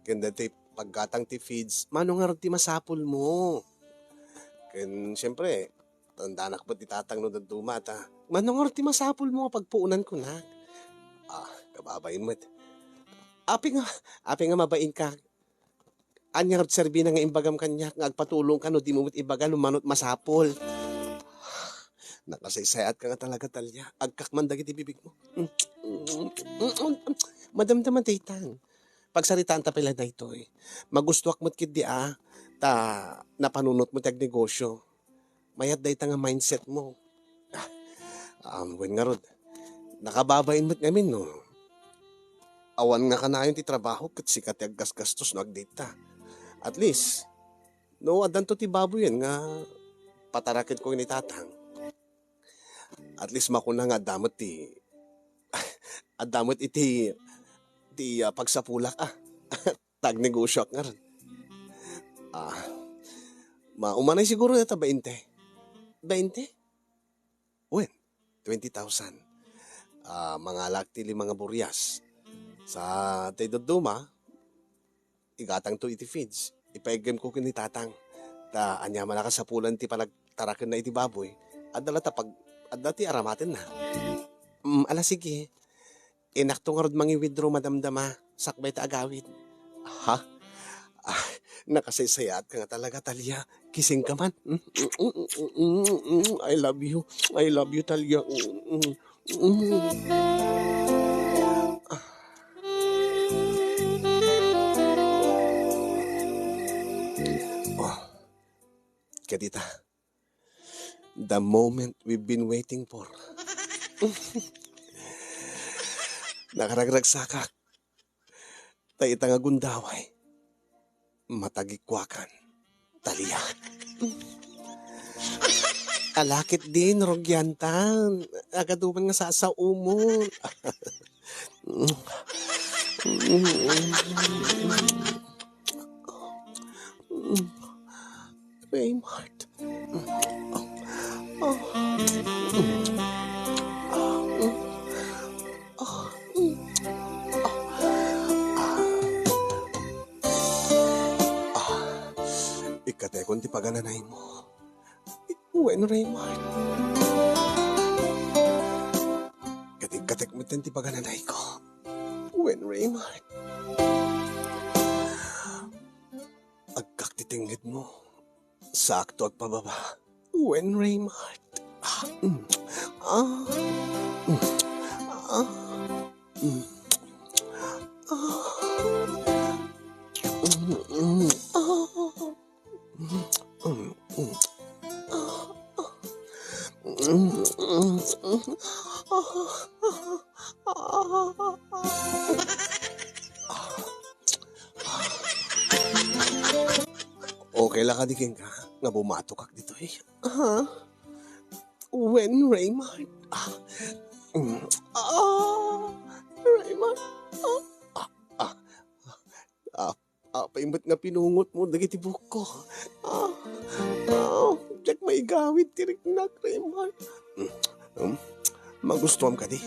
Kanda ti paggatang ti feeds, manungar ti masapul mo. Ken siyempre, tandanak pa ti tatang no dadumata. Manungar ti masapul mo pagpuunan ko na. Kababain mo. Api nga mabain ka. Anya nga serbi na nga imbagam kanya, nga agpatulong ka no, di mo ibaga lumanot masapol. Nakasaysayat ka nga talaga talya. Agkakmandag iti bibig mo. Madamdaman taytan. Pagsaritaan ta pala na ito eh. Magustuak mo't kid di ta napanunot mo tag negosyo. Mayat day ta nga mindset mo. When nga rod, nakababain mo't ngamin no. Awan nga kanayon ti trabaho ket sikat ti aggasgastos no agdita. At least, no adan to ti baboy yan nga patarakit ko ni tatang. At least makuna nga damot ti adamot iti pagsapulak tag negosyo nga rin. Maumanay siguro yata 20. 20? Wen, 20,000. Mga lakti mga buryas. Sa Taydoduma, igatang to iti feeds. Ipaigam ko kini tatang. Anya malaka sa pulan ti palagtarakan na iti baboy. Adala ti aramatin na. Ala sige. Inakto nga rod mangi withdraw madamdama. Sakbay ta agawid. Ha? Nakasaysayat ka nga talaga, Talia. Kising ka man. I love you. I love you, Talia. Kadita, the moment we've been waiting for. Nakaragragsakak. Taita nga gundaway. Matagikwakan. Talia. Alakit din, Rogyantan. Agaduman nga sa umon. Raymart. Ikatekon ti pagananay mo. Wen Raymart. Katek mo ti pagananay ko. Wen Raymart. Agkaktitingid mo. Sakto at pababa. Wen Raymart. Okay lang ka diging ka. Nga bumatok dito eh. When Raymart. Raymart. Paimbat nga pinungot mo. Dagiti buko. Diyak may gawid. Tiriknak, Raymart. Magustuhan ka di.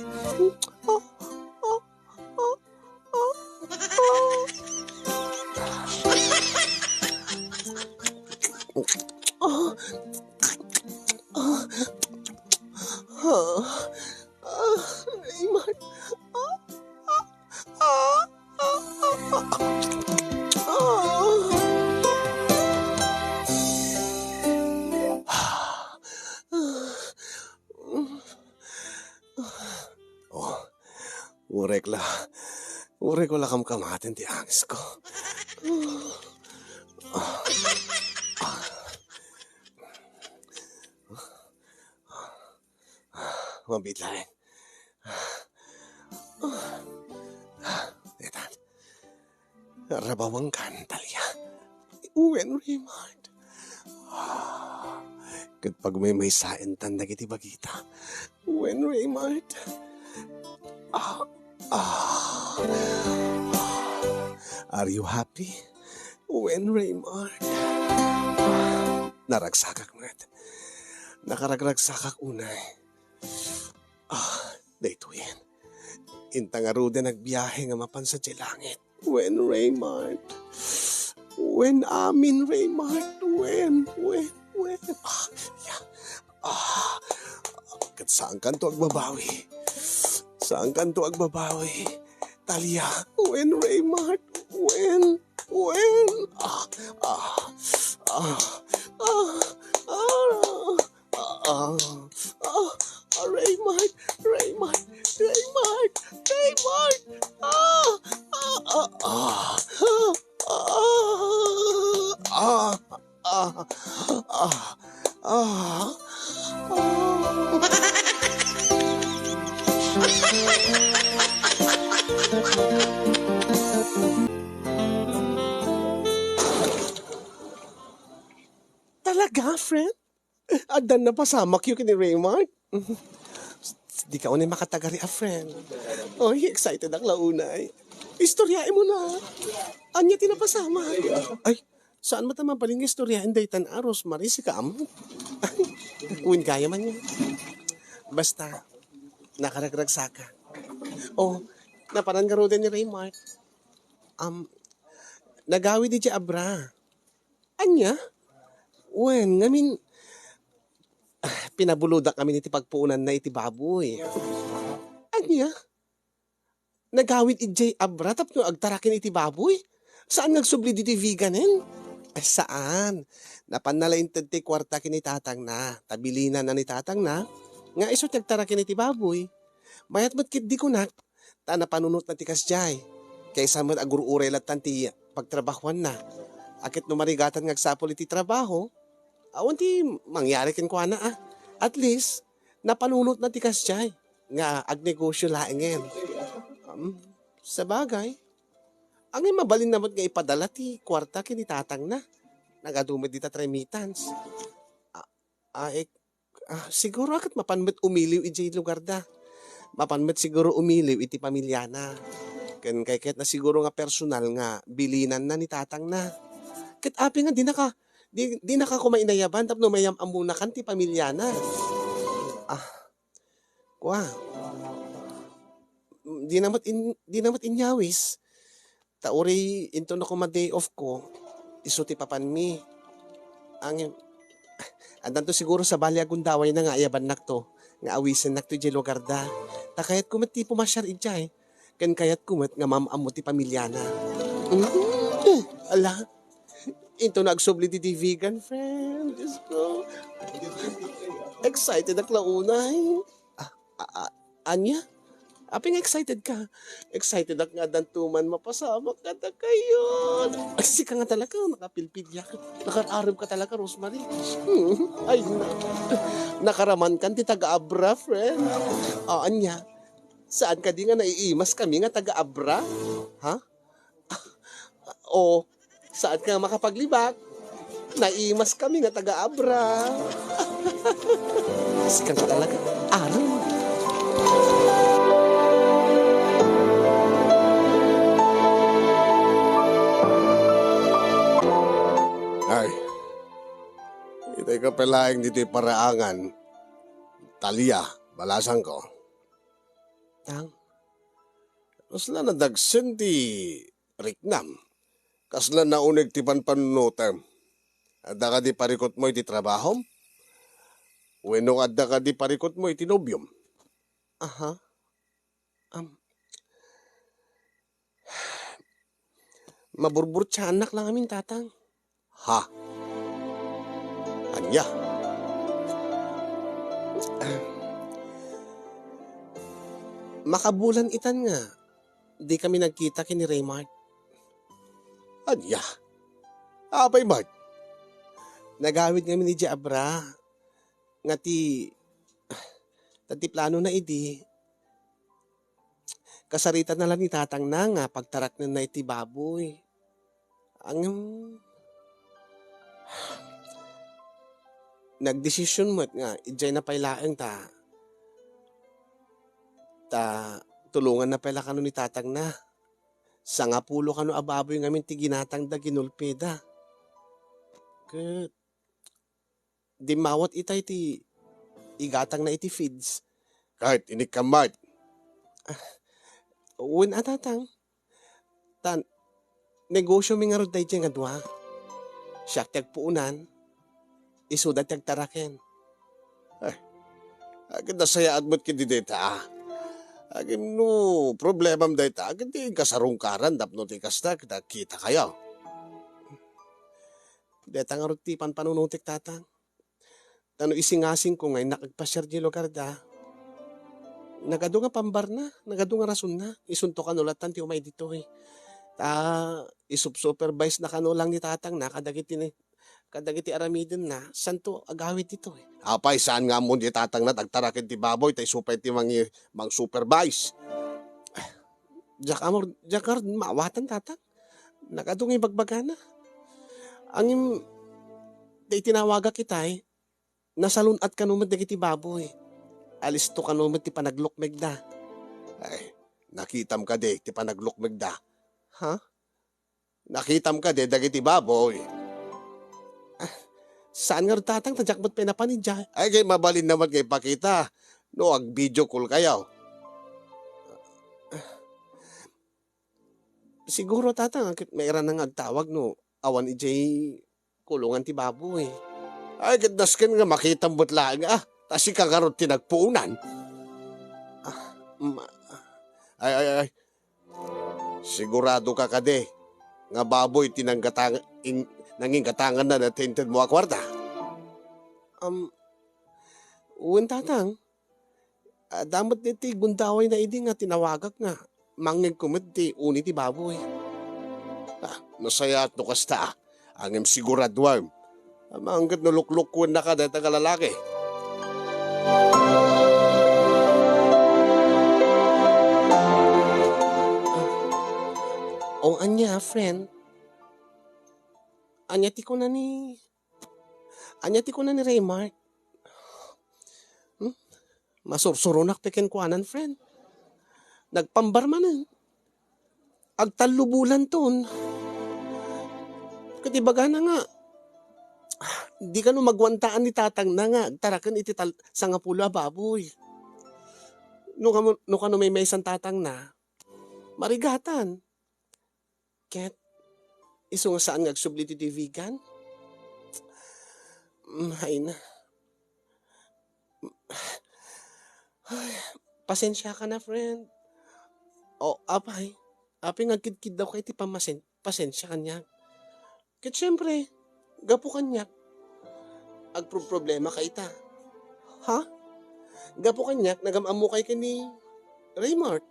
Raymart. Urek la kam kamatin ti angis ko. Mabitlain. Etan. Rabawang kan, Talia. Wen Raymart. Kapag may sain tanda kiti bagita. Wen Raymart. Are you happy? Wen Raymart. Naragsakak met. Nakaragragsakak unay. Dito yan. Intang aruda nagbiyahe nga mapansa di langit. Wen Raymart. Wen amin Raymart. Wen. Kat saan kanto agbabawi? Saan kanto agbabawi? Talia. Wen Raymart. Wen. Raymart. friend? Adan na pasama kyo kini Raymart. Di ka unay makatagari friend. Oh, excited ang launay. Istoryain mo na. Anya tinapasama. Ay, saan mataman paling istoryain daytan aros, Maris, ka amo. Uwin kaya man yun. Basta, nakaragragsa ka. Oh, naparan ka rin ni Raymart. Nagawi di abra. Anya? Wen, ngamin, pinabuludak kami niti pagpuunan na iti baboy. Anya? Nagawid iti abra tapno agtarakin iti baboy? Saan nagsubli diti veganin? Saan? Napanalain ti kwarta kinitatang na. Tabilinan na ni tatang na. Nga iso tagtarakin iti baboy. Mayat matkit di kunak. Ta napanunot na ti kasjay. Kaysa mat agururay latan ti pagtrabahuan na. Akit numarigatan ngagsapol iti trabaho. Awan ti mangyari ken kwa na At least, napanunot na ti kasjay. Nga agnegosyo laengen. Sa bagay, ang mabalin naman nga ipadala ti kwarta kinitatang na. Nagadumid dita remittance. Siguro akat mapanmet umiliw iti lugar da. Mapanmet siguro umiliw iti pamilya na. Kaya na siguro nga personal nga bilinan na ni tatang na. Kat api nga di na ka kumainayaban tapno mayam amuna kan ti pamilya na. Kwa. Di namat inyawis. Tauri into na kuma day off ko. Isuti papan mi. Andan to siguro sa Balyagundaway na nga ayaban nakto. Nga awisan nakto di lugar da. Takayat kumat ti pumasyar ijay. Ken kayat kumat nga mamamo ti pamilya na. Ala. Into nagsubli di vegan friend. Diyos ko. Excited ang launay. Anya? Aping excited ka. Excited ak nga dantuman mapasama ka na kayo. Kasi ka nga talaga, nakapilpilya ka. Nakararib ka talaga, Rosemary. Ay na. Nakaraman kan ti taga-abra, friend. Anya? Saan ka di nga naiimas kami nga taga-abra? Ha? O, saan ka makapaglibak? Naiimas kami nga taga-abra. Kasi ka nga talaga. Araw. Ay, itay ka palaing dito paraangan. Talia, balasan ko. Tang, Kasla na dagsen ti riknam. Kasla na unig ti panpanunutem. Adda ka di parikot mo iti trabahom? Wenong adda ka di parikot mo iti nobyom? aha. Maburbur tiyanak lang amin, tatang. Ha? Anya? Makabulan itan nga. Di kami nagkita kini Raymart. Anya? Apay Mart? Nagawid kami ni Jabra. Nga ti plano na idi. Kasaritan na lang ni tatang na nga pagtarak na iti baboy. Nagdesisyon mo nga ijay na pailaang ta tulungan na pala kano ni tatang na. Sa nga pulo kano ababoy ngamin ti ginatang da ginulpeda. Kat di mawat itay ti igatang na iti feeds. Kahit inik ka Mart. Uwin atatang. Negosyo mi nga roday dyan nga dwa. Siya tagpuunan. Isudat tagtaraken. Agad na sayaan mo't kindi dita. Agad no problema mo dita. Agad di kasarungkaran. Dapno ti kasta kita kayo. Deta nga roti panunutik tatang. Tano isingasing ko ngay nakagpasyar di lugar da. Nagado nga pambar na. Nagado nga rason na. Isunto ka nulatan ti umay dito eh. Isup-supervise na kano lang ni tatang na kadagiti aramidin na santo agawit dito eh. Apay saan nga mo di tatang na tagtarakin ti baboy. Tay supay ti mang supervise. Jakar, mawatan tatang. Nagadong ibagbaga na. Ang Day tinawaga kita nasalunat ka numat dagiti baboy. Alisto ka numat ti panaglukmeg da. Ay, nakitam ka de, ti panaglukmeg da. Ha? Nakitam ka de, dagiti baboy. Saan nga tatang tajakbot pinapanidya? Ay, kay mabalin naman kay pakita. No, ag video call kayaw. Siguro tatang, may era nang agtawag no. Awan ijay kulungan ti baboy. Ay, kitnaskin nga makitam butlaan nga. Tasi kakarot tinagpuunan. Ma- Ay. Sigurado ka kade. Nga baboy nanging katangan na natinted mo akwarta. Uwan tatang, damat niti gundaway na idi nga tinawagak nga. Mangig kumit ti uni ti baboy. Nasaya at nukasta. Angem siguraduam. Amanggat nuluklukwan na ka dahil taga lalaki. O anya, friend. Anya ti ko na ni Raymart. Masursurunak peken kuanan, friend. Nagpambarmanan. Agtalubulan ton. Katibaga na nga. Di ka no magwantaan ni tatang na nga. Tarakan iti sangapula baboy. No ka no may isang tatang na. Marigatan. Ket, iso nga saan ngagsubli ti vegan? Ay na. Ay, pasensya ka na, friend. O, apay. Apay ngagkidkid daw kay ti pasensya ka niya. Ket syempre, gapo ka niya. Agproblema ka ita. Ha? Gapo ka niya, nagamamu kay ni Raymart.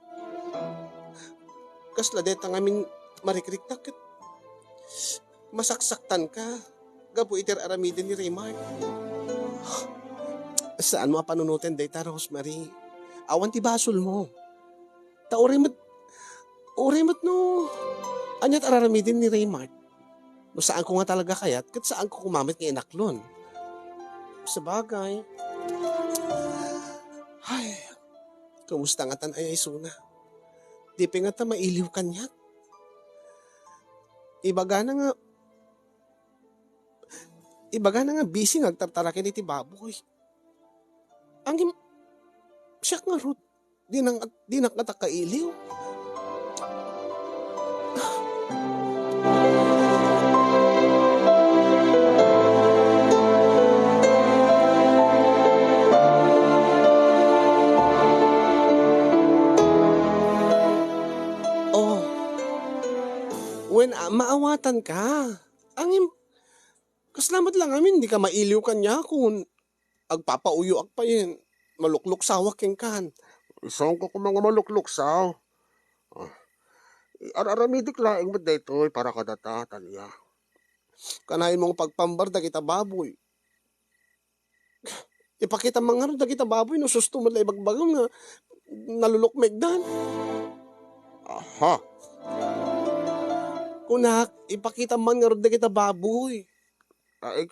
Kasla deta nga aming marikrik na ket masaksaktan ka. Gapo iter aramidin ni Raymart. Saan mo panunutin data, Rosemary? Awan ti basol mo. Ta urimot no. Anyat araramidin ni Raymart. No saan ko nga talaga kayat, kat saan ko kumamit ng inaklon. Sa bagay. Ay, kumusta nga tan ay suna? Di pa nga ta mailiw kanyat. Ibaga na nga busy ngagtartarakin iti baboy. Ang siya nga Ruth, di nakatakailiw. Oh, when maawatan ka, kaslamat lang amin, di ka mailiw kanya kung agpapauyo ak pa yun. Maluklok sawak yung kan. Isang ko mga malukluksaw. Araramidik laing mo dito para kadata, Talia. Kanahin mong pagpambarda kita baboy. Ipakita mga da kita baboy no susto mo ibagbagam nga nalulukmeg dan. Aha. Kunak, ipakita man nga da kita baboy. Ay,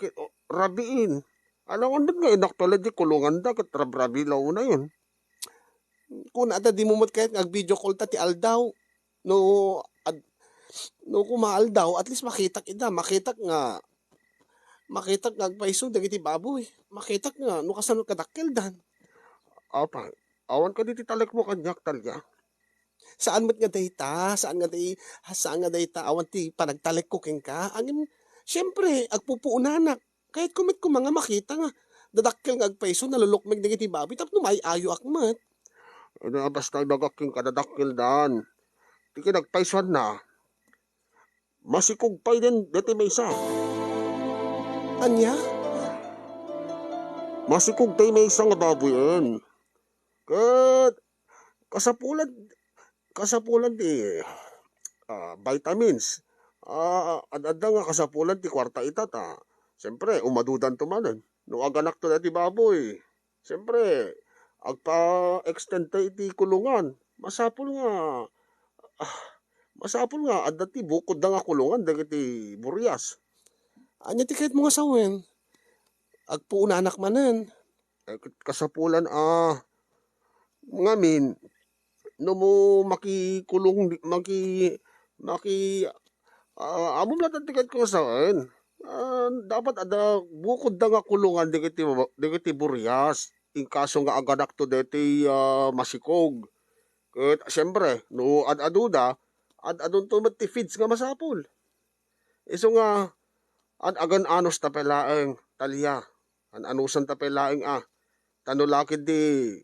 rabiin. Ano nga nga inaktualad di kulungan da kat rabilaw na yun. Kung ata di mo kahit nag-video call ta ti Aldaw. No kumaaldaw, at least makitak nga agpaiso dagiti baboy. Makitak nga, no kasanod kadakkel dan. Apa, awan ka diti talek mo kanyak, Talia. Saan mo't nga dayta? Saan nga dayta? Awan ti panagtalek ko king ka. Angin, syempre, agpupuunanak. Kahit kumit ko mga makita nga, dadakkel nga agpaiso, nalulukmeg dagiti baboy, tapno may ayo akmat. Ano, basta ibagaking kadadakil dan. Di kinagpaisan na. Masikog pa din, dati may isa. Anya? Masikog tayo may isang baboyan. Kat, kasapulan di vitamins. Adada nga kasapulan ti kwarta itata. Siyempre, umadudan tumanan. No aganak to dati baboy. Siyempre, agpa-extend tayo iti kulungan. Masapul nga, at dati bukod na nga kulungan, dagiti buryas. Anya ti kahit mga sawen. Agpuon anak manan. Kasapulan ngamin no mo makikulong amom lang ang tiket ko saan. Dapat ada bukod da nga kulungan digiti Burias. In kaso nga aganak to deti masikog. Ket siyempre no ad-aduda ad-adun to ti feeds nga masapul. Iso nga agan anos ta pelaeng talya. An anusan ta pelaeng tanulakid di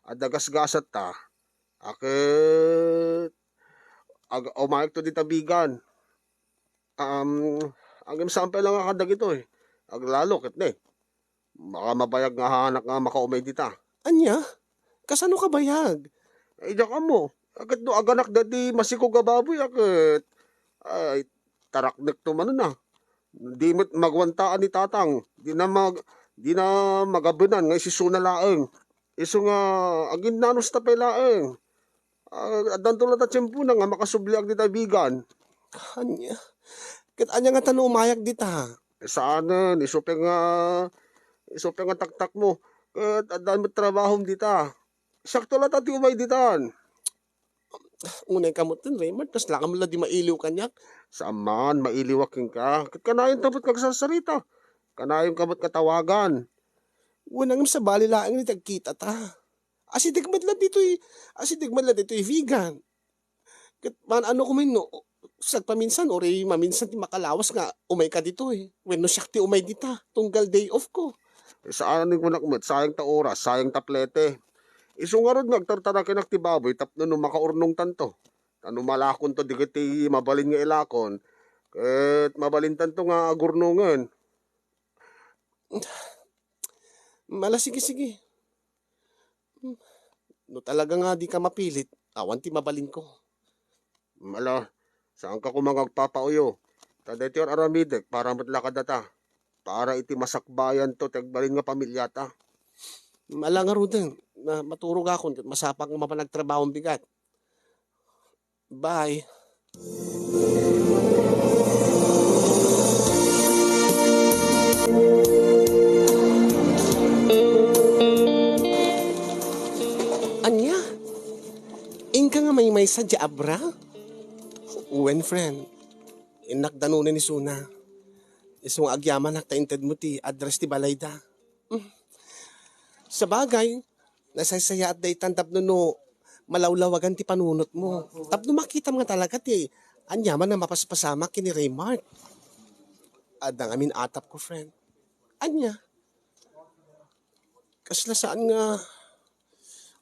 adagasgasat ta. Aket umayag to di tabigan. Ang sample lang nga kadag ito eh. Aglalo ket ne. Baka mabayag nga hanak nga makaumay dita. Anya? Kasano ka bayag? Diyan ka mo. Akat no aganak dati masikog nga baboy akat. Ay taraknek to man na. Di met magwantaan ni tatang. Di na magabenan nga isisuna laeng. Iso nga agin nanos ta laeng. Adan tulad at tiyempo na nga makasubliag di tabigan. Anya? Ket anya nga tano umayag dita. Saanen, isupe nga taktak mo. Ket adan mo trabaho dita. Sakto lang tati umay ditan. Unay kamot din, Raymond. Tas lakam la di mailiw kanyak. Saaman, mailiwaking ka. Ket kanayon tapot kagsasarita. Kanayon kamot katawagan. Unang sa bali laang ni tagkita ta. Asidigmad la dito'y vegan. Ket man ano kumin no, sagpaminsan ori maminsan ti makalawas nga umay ka dito eh. When no siyak ti umay dita, tunggal day off ko. Saan ning kunakmet, sayang ta oras, sayang ta plete. Isu nga rod nagtartarakin ti baboy tapno no makaurnong tanto. Ano malakon to digiti mabalin nga ilakon. Ket mabalin tanto nga agurnungan. Mala sige. No talaga nga di ka mapilit, awan ti mabalin ko. Mala, saan ka kumangagpapauyo? Tadeti or aramidek para matlakad data. Para iti masakbayan to tagbalin nga pamilyata. Mala nga ruden, na maturog akon, ket masapang nga mapanagtrabahong bigat. Bye. Anya? Ingka nga may sadya abra? Uwen friend, inakdanunan ni Suna. Isong agyaman naktainted mo ti address ti balayda. Sa bagay, nasaysaya at day tantap no malawlawagan ti panunot mo. Tapno makita mo nga talaga ti anyaman na mapaspasama kini Raymart. Adang amin atap ko friend. Anya? Kasla saan nga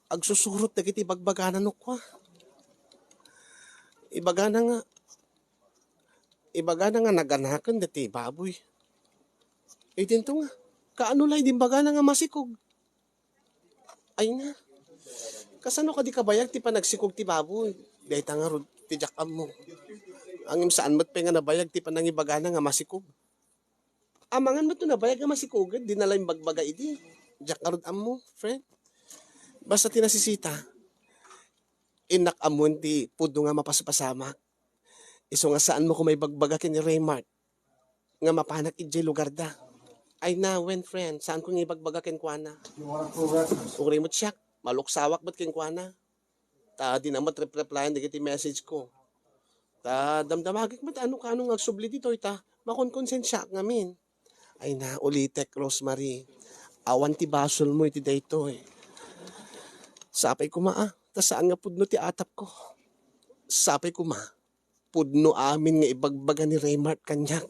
agsusurot na kiti bagbaganan no kwa. Ibagana nga naganakan dati baboy. Dinto nga, kaano lay din bagana nga masikog. Ay na, kasano ka di kabayag ti panagsikog ti baboy. Dahil nga rod, ti jakam mo. Ang saan mo't nga nabayag ti panangibagana nga masikog. Amangan mo to nabayag nga masikog, dinala yung bagbaga idi. Jak nga rod mo, friend. Basta tinasisita, inak amon ti pudo nga mapaspasama. Iso nga saan mo kung may bagbaga kini Raymart, nga mapanak ijay lugar da. Ay na, when friend, saan ko nga ibagbaga kin kwa na? Uri mo siyak, maluksawak ba't kin kwa na? Ta di naman replyan di kiti message ko. Ta damdamagik ba't ano agsubli dito ita, makonkonsensya ngamin. Ay na, ulitek Rosemary, awan ti basol mo iti dayto eh. Sapay ko ta saan nga pudno ti atap ko. Sapay ko pudno amin nga ibagbaga ni Raymart kanyak.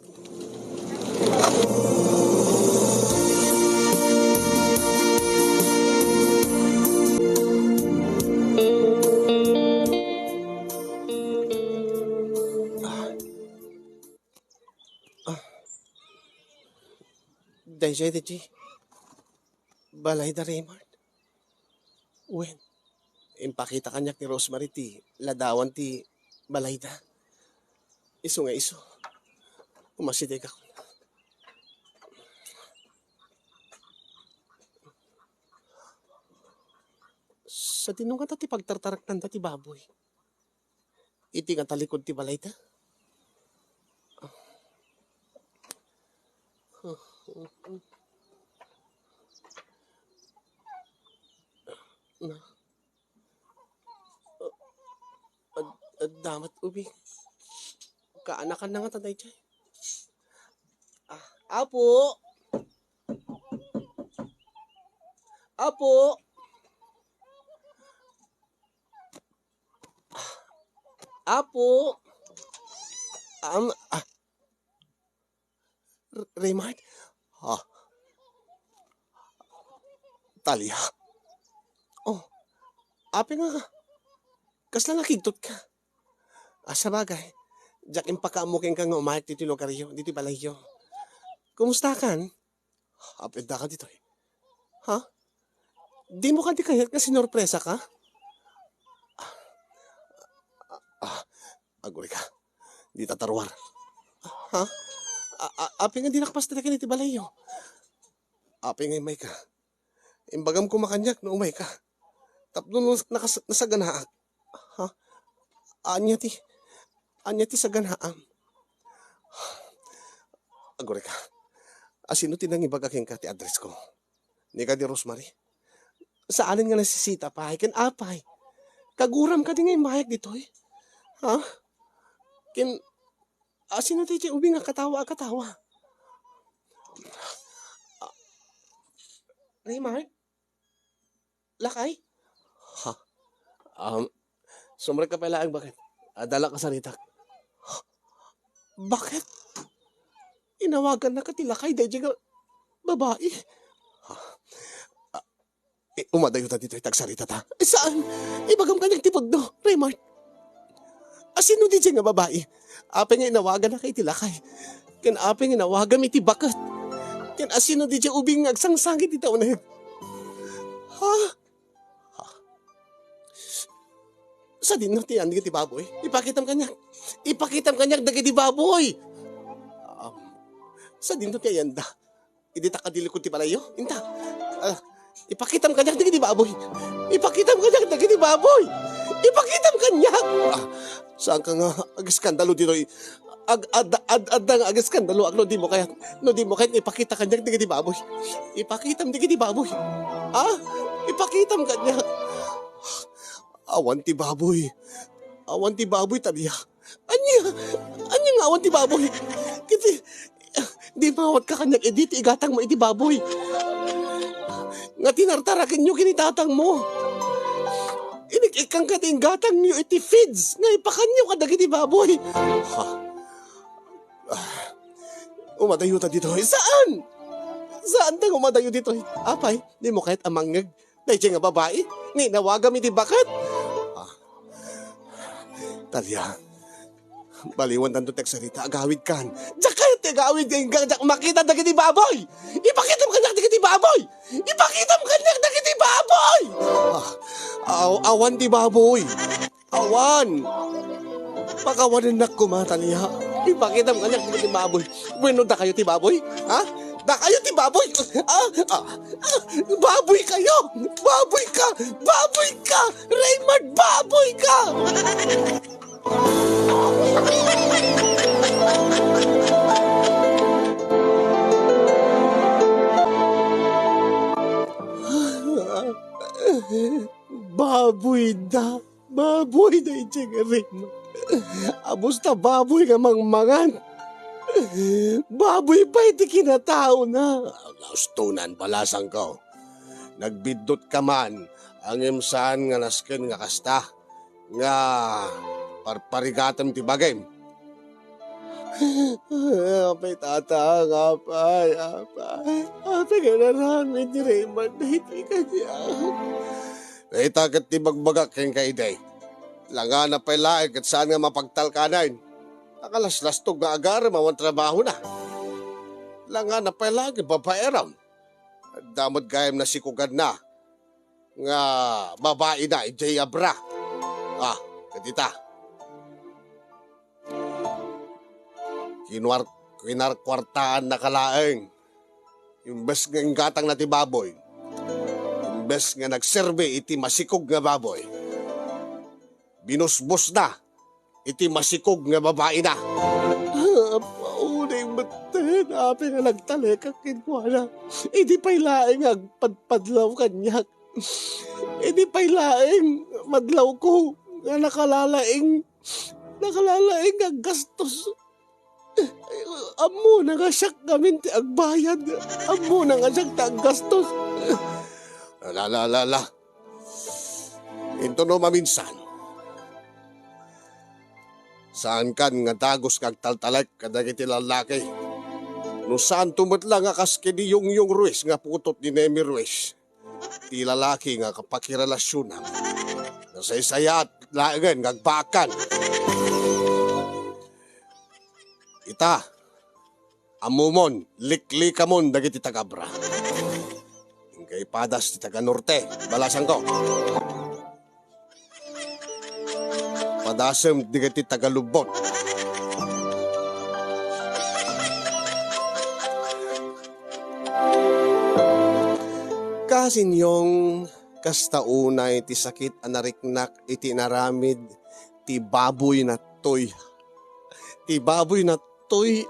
Dayjay, balay da Raymart. Wen, impakita kanyak ni Rosemary ti ladawan ti balay da. Iso nga iso. Umasidig ako. Sa tinong ka ti pagtartarak nanda ti baboy. Iti nga talikod ti balay da. Damat ubing. Kaanakan na nga tatay Chay. Apo! Apo! Apo! Um, ah, Raymart? Ah, Talia? Oh, api nga ka. Kasla nakigtot ka. Sa bagay. Diyak impakaamukin ka nga umayat dito lokaryo, dito balayo. Kumusta kan? Apenda ka dito eh. Ha? Di mo ka di kaya kasi norpresa ka? Aguri ka. Di tatarwar. Ha? Api nga di nakpas talaga niti balayo. Api nga imay ka. Imbagam ko makanyak na umay ka. Tapno nasaganaak. Ha? Anya ti sa ganaam. Agore ka. Asino tinang ibagaking ka ti address ko? Ni ka di Rosemary? Saanin nga nasisita pa? Ken apay. Kaguram ka di nga imayag dito eh. Ha? Ken, asino ti ubi nga katawa. Raymart? Lakay? Ha? Sumrek ka pala ang bakit? Dala ka sa ritak. Bakit? Inawagan na ka tilakay dahil ka babae. Umadayo ta dito tagsarita ta. Saan? Ibagam ka nagtipod do, Raymart. Sino di nga babae? Ape nga inawagan na kay tilakay. Ken ape nga inawagan iti bakat. Ken asino di ubing agsangsangit iti uneg. Ha? Sa din na tiyan di baboy. Ipakitam kanyak dagiti baboy. Sa din na tiyan da. Idi takadili ko ti palayo. Inta. Ipakitam kanyak dagiti baboy. Ipakitam kanyak. Saan ka nga agaskandalo dito? Adda nga agaskandalo ak no di mo kaya ipakita kanyak dagiti baboy. Ipakitam dagiti baboy. Ipakitam kanyak. Awan ti baboy Talia. Anya nga awan ti baboy. Kasi, di mawat ka kanyak edit, igatang mo iti baboy. Nga tinartarakin nyo kinitatang mo. Inikikang ka ting gatang nyo iti feeds. Nga ipakanyo ka dagiti baboy. Umadayo ta dito. Saan? Saan tang umadayo dito? Apay, di mo kahit amangag. Dahil nga babae, ninawagam iti bakat. Talia, baliwan tanto teksarita, agawid kan. Diyak kayo agawid kayong gagdak makita dagiti baboy. Ipakitam kanyak dagiti baboy. Awan ti baboy. Awan. Pakawanan na kumatalia. Ipakitam kanyak dagiti baboy. Bueno da kayo ti baboy? Ha? Da kayo ti baboy? Baboy kayo! Baboy ka! Raymart, baboy ka! Baboy da iti nga Raymart. Amusta baboy nga mangmangan? Baboy pa iti kinatao na. Laustunan balasang ko. Nagbidot ka man ang imsaan nga nasken nga kasta. Nga parparigatam ti bagay. Apay tatang, apay. Apay ka na rami ti Raymond na iti kanya. Itakat ti bagbagak keng kaiday. Langa na pa'y laik at saan nga mapagtalkanain. Nakalaslastok nga agar, mawang trabaho na. Langa na pa'y laik, babaeram. Damod gayam na sikugan na. Nga babae na, ijay abra. Kadita. Kinarkwartaan na kalaeng. Imbes nga gatang na ti baboy. Imbes nga nagserbe iti masikog nga baboy. Binusbos na iti masikog nga babae na. Paunay matan, api nga nagtalek ang kinkuana. Hindi pa'y laing agpadpadlaw kanyak. Hindi pa'y laing madlaw ko nga nakalalaing ang gastos. Amo na nga siyak gamin ti agbayad. Amo na nga siyak ti aggastos. La. Ito no maminsan. Saan kan nga dagos kag taltalak kadagiti lalaki. No saan tumatla nga kaske ni yung Ruiz nga putot ni Nemi Ruiz. Ti lalaki nga kapakirelasyon na. Nasaysayat lagan ngagbakan. Ita, amumon, liklikamon dagiti tagabra. Ingkay padas ti taga norte, balasan ko. Padasem dagiti taga lubon. Kasin yung kastaunay ti sakit anariknak iti naramid ti baboy na toy. Ti baboy na toy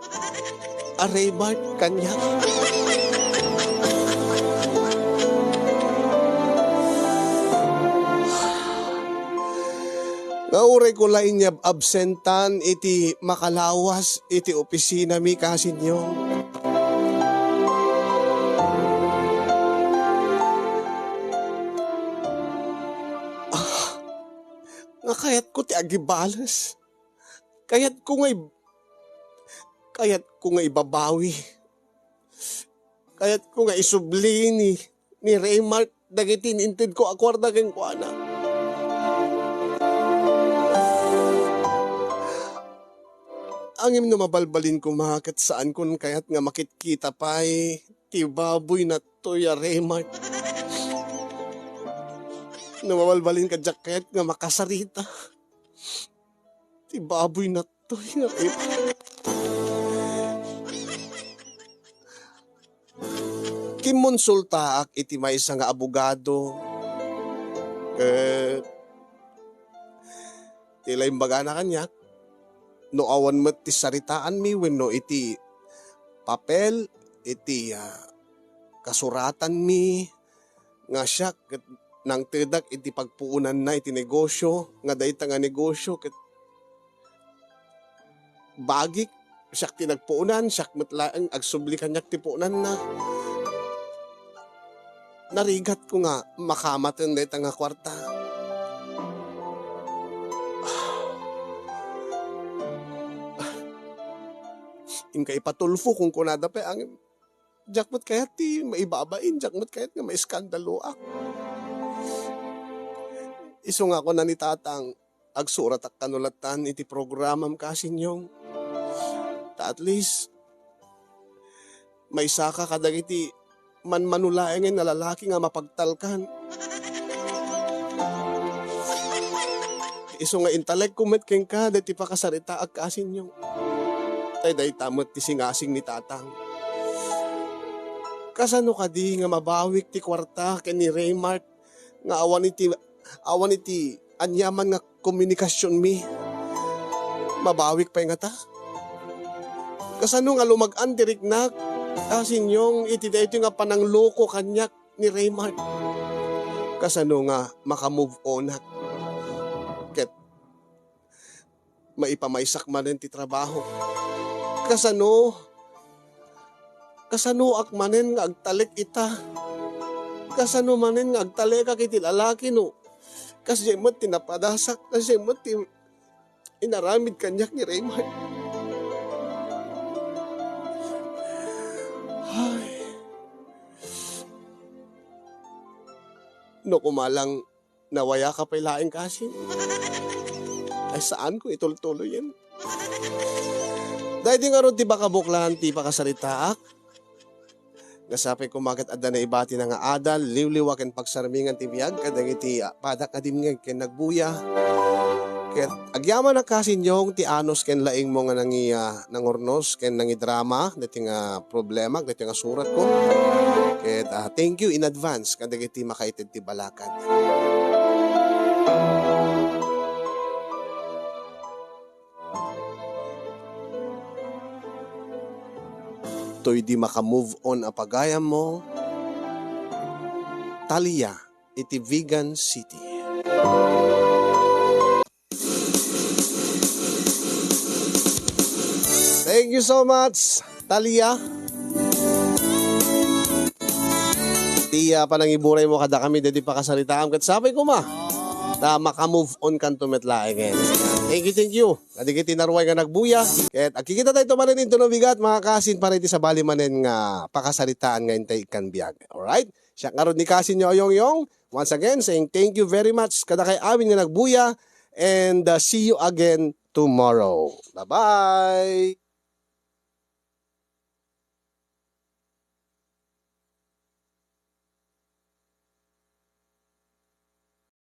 arebat kanya. Nauray ko lain niya absentan iti makalawas iti opisina mi kasin yung. Nga kayat ko ti agibalas. Kayat ko nga ibabawi. Kayat ko nga isubli ni Raymart dagiti inintid ko akwarda keng kuana. Angim no mabalbalin ko makat saan kun kayat nga makitkita pa'y ti baboy na toya Raymart. Namabalbalin ka jacket nga makasarita. Ti baboy na to. Kimonsulta ak iti maysa nga abogado. Tila imbaga na kanya. No awan met ti saritaan mi wenno iti papel, iti kasuratan mi nga siya nang tedak iti pagpuunan na iti negosyo, nga dayta nga negosyo, ket bagik, siyak tinagpuunan, siyak matlaang agsubli kanyak ti puunan na. Narigat ko nga, makamatan dayta nga kwarta. Inka ipatulfo kung kunada pa ang jakmat kayat ti maibabain, jakmat kayat nga may skandalo ak. Iso nga ko na ni tatang agsurat at kanulatan iti programam kasin yung at least may saka kadag iti manmanulaengin na lalaki nga mapagtalkan. Iso nga intalek kumet keng ka dati pa kasarita ag kasin yung tay day tamot ti singasing ni tatang. Kasano ka di nga mabawik ti kwarta ken ni Raymart nga awan iti anyaman nga komunikasyon mi. Mabawik pa nga ta. Kasano nga lumag-an diriknak kasin yung iti dayto nga panangloko kanyak ni Raymart. Kasano nga makamove on ak. Ket maipamaysak manen ti trabaho. Kasano ak manen nga agtalik ita. Kasano manen nga agtalik ak iti lalaki no. Kasi mo tinapadasak, kasi mo inaramid kanyak ni Raymart. Ay. No kumalang nawaya ka pa ilaing kasi. Ay saan ko itultuloy yan? Dahil di nga ron ti bakabuklan, ti pakasaritaak. Nasapay kumagat adda na ibati na nga adal, liwliwaken pagsarmingan ti biyag, kadag iti padak adimngeg ken nagbuya. Ket agyaman na kasin yung ti anos ken laing mo nga nangurnos ken nangi drama, dati nga problema, dati nga surat ko. Ket thank you in advance, kadag iti makaited ti balakan. To'y di makamove on apagayam mo, Talia, iti Vigan City. Thank you so much, Talia. Tiya pa nang iburay mo kada kami dedi pa kasalitaan kat sabay ko ma. Na maka-move on kan to metla again. Thank you. Adi kiti naruway nga nagbuya. Ket agkikita tayo manen into no bigat mga kasin para iti sa bali manen nga pakasalitaan nga intay kan biag. Alright? Siya karon ni kasin nyo yong. Once again saying thank you very much kada kay amin nga nagbuya and see you again tomorrow. Bye-bye.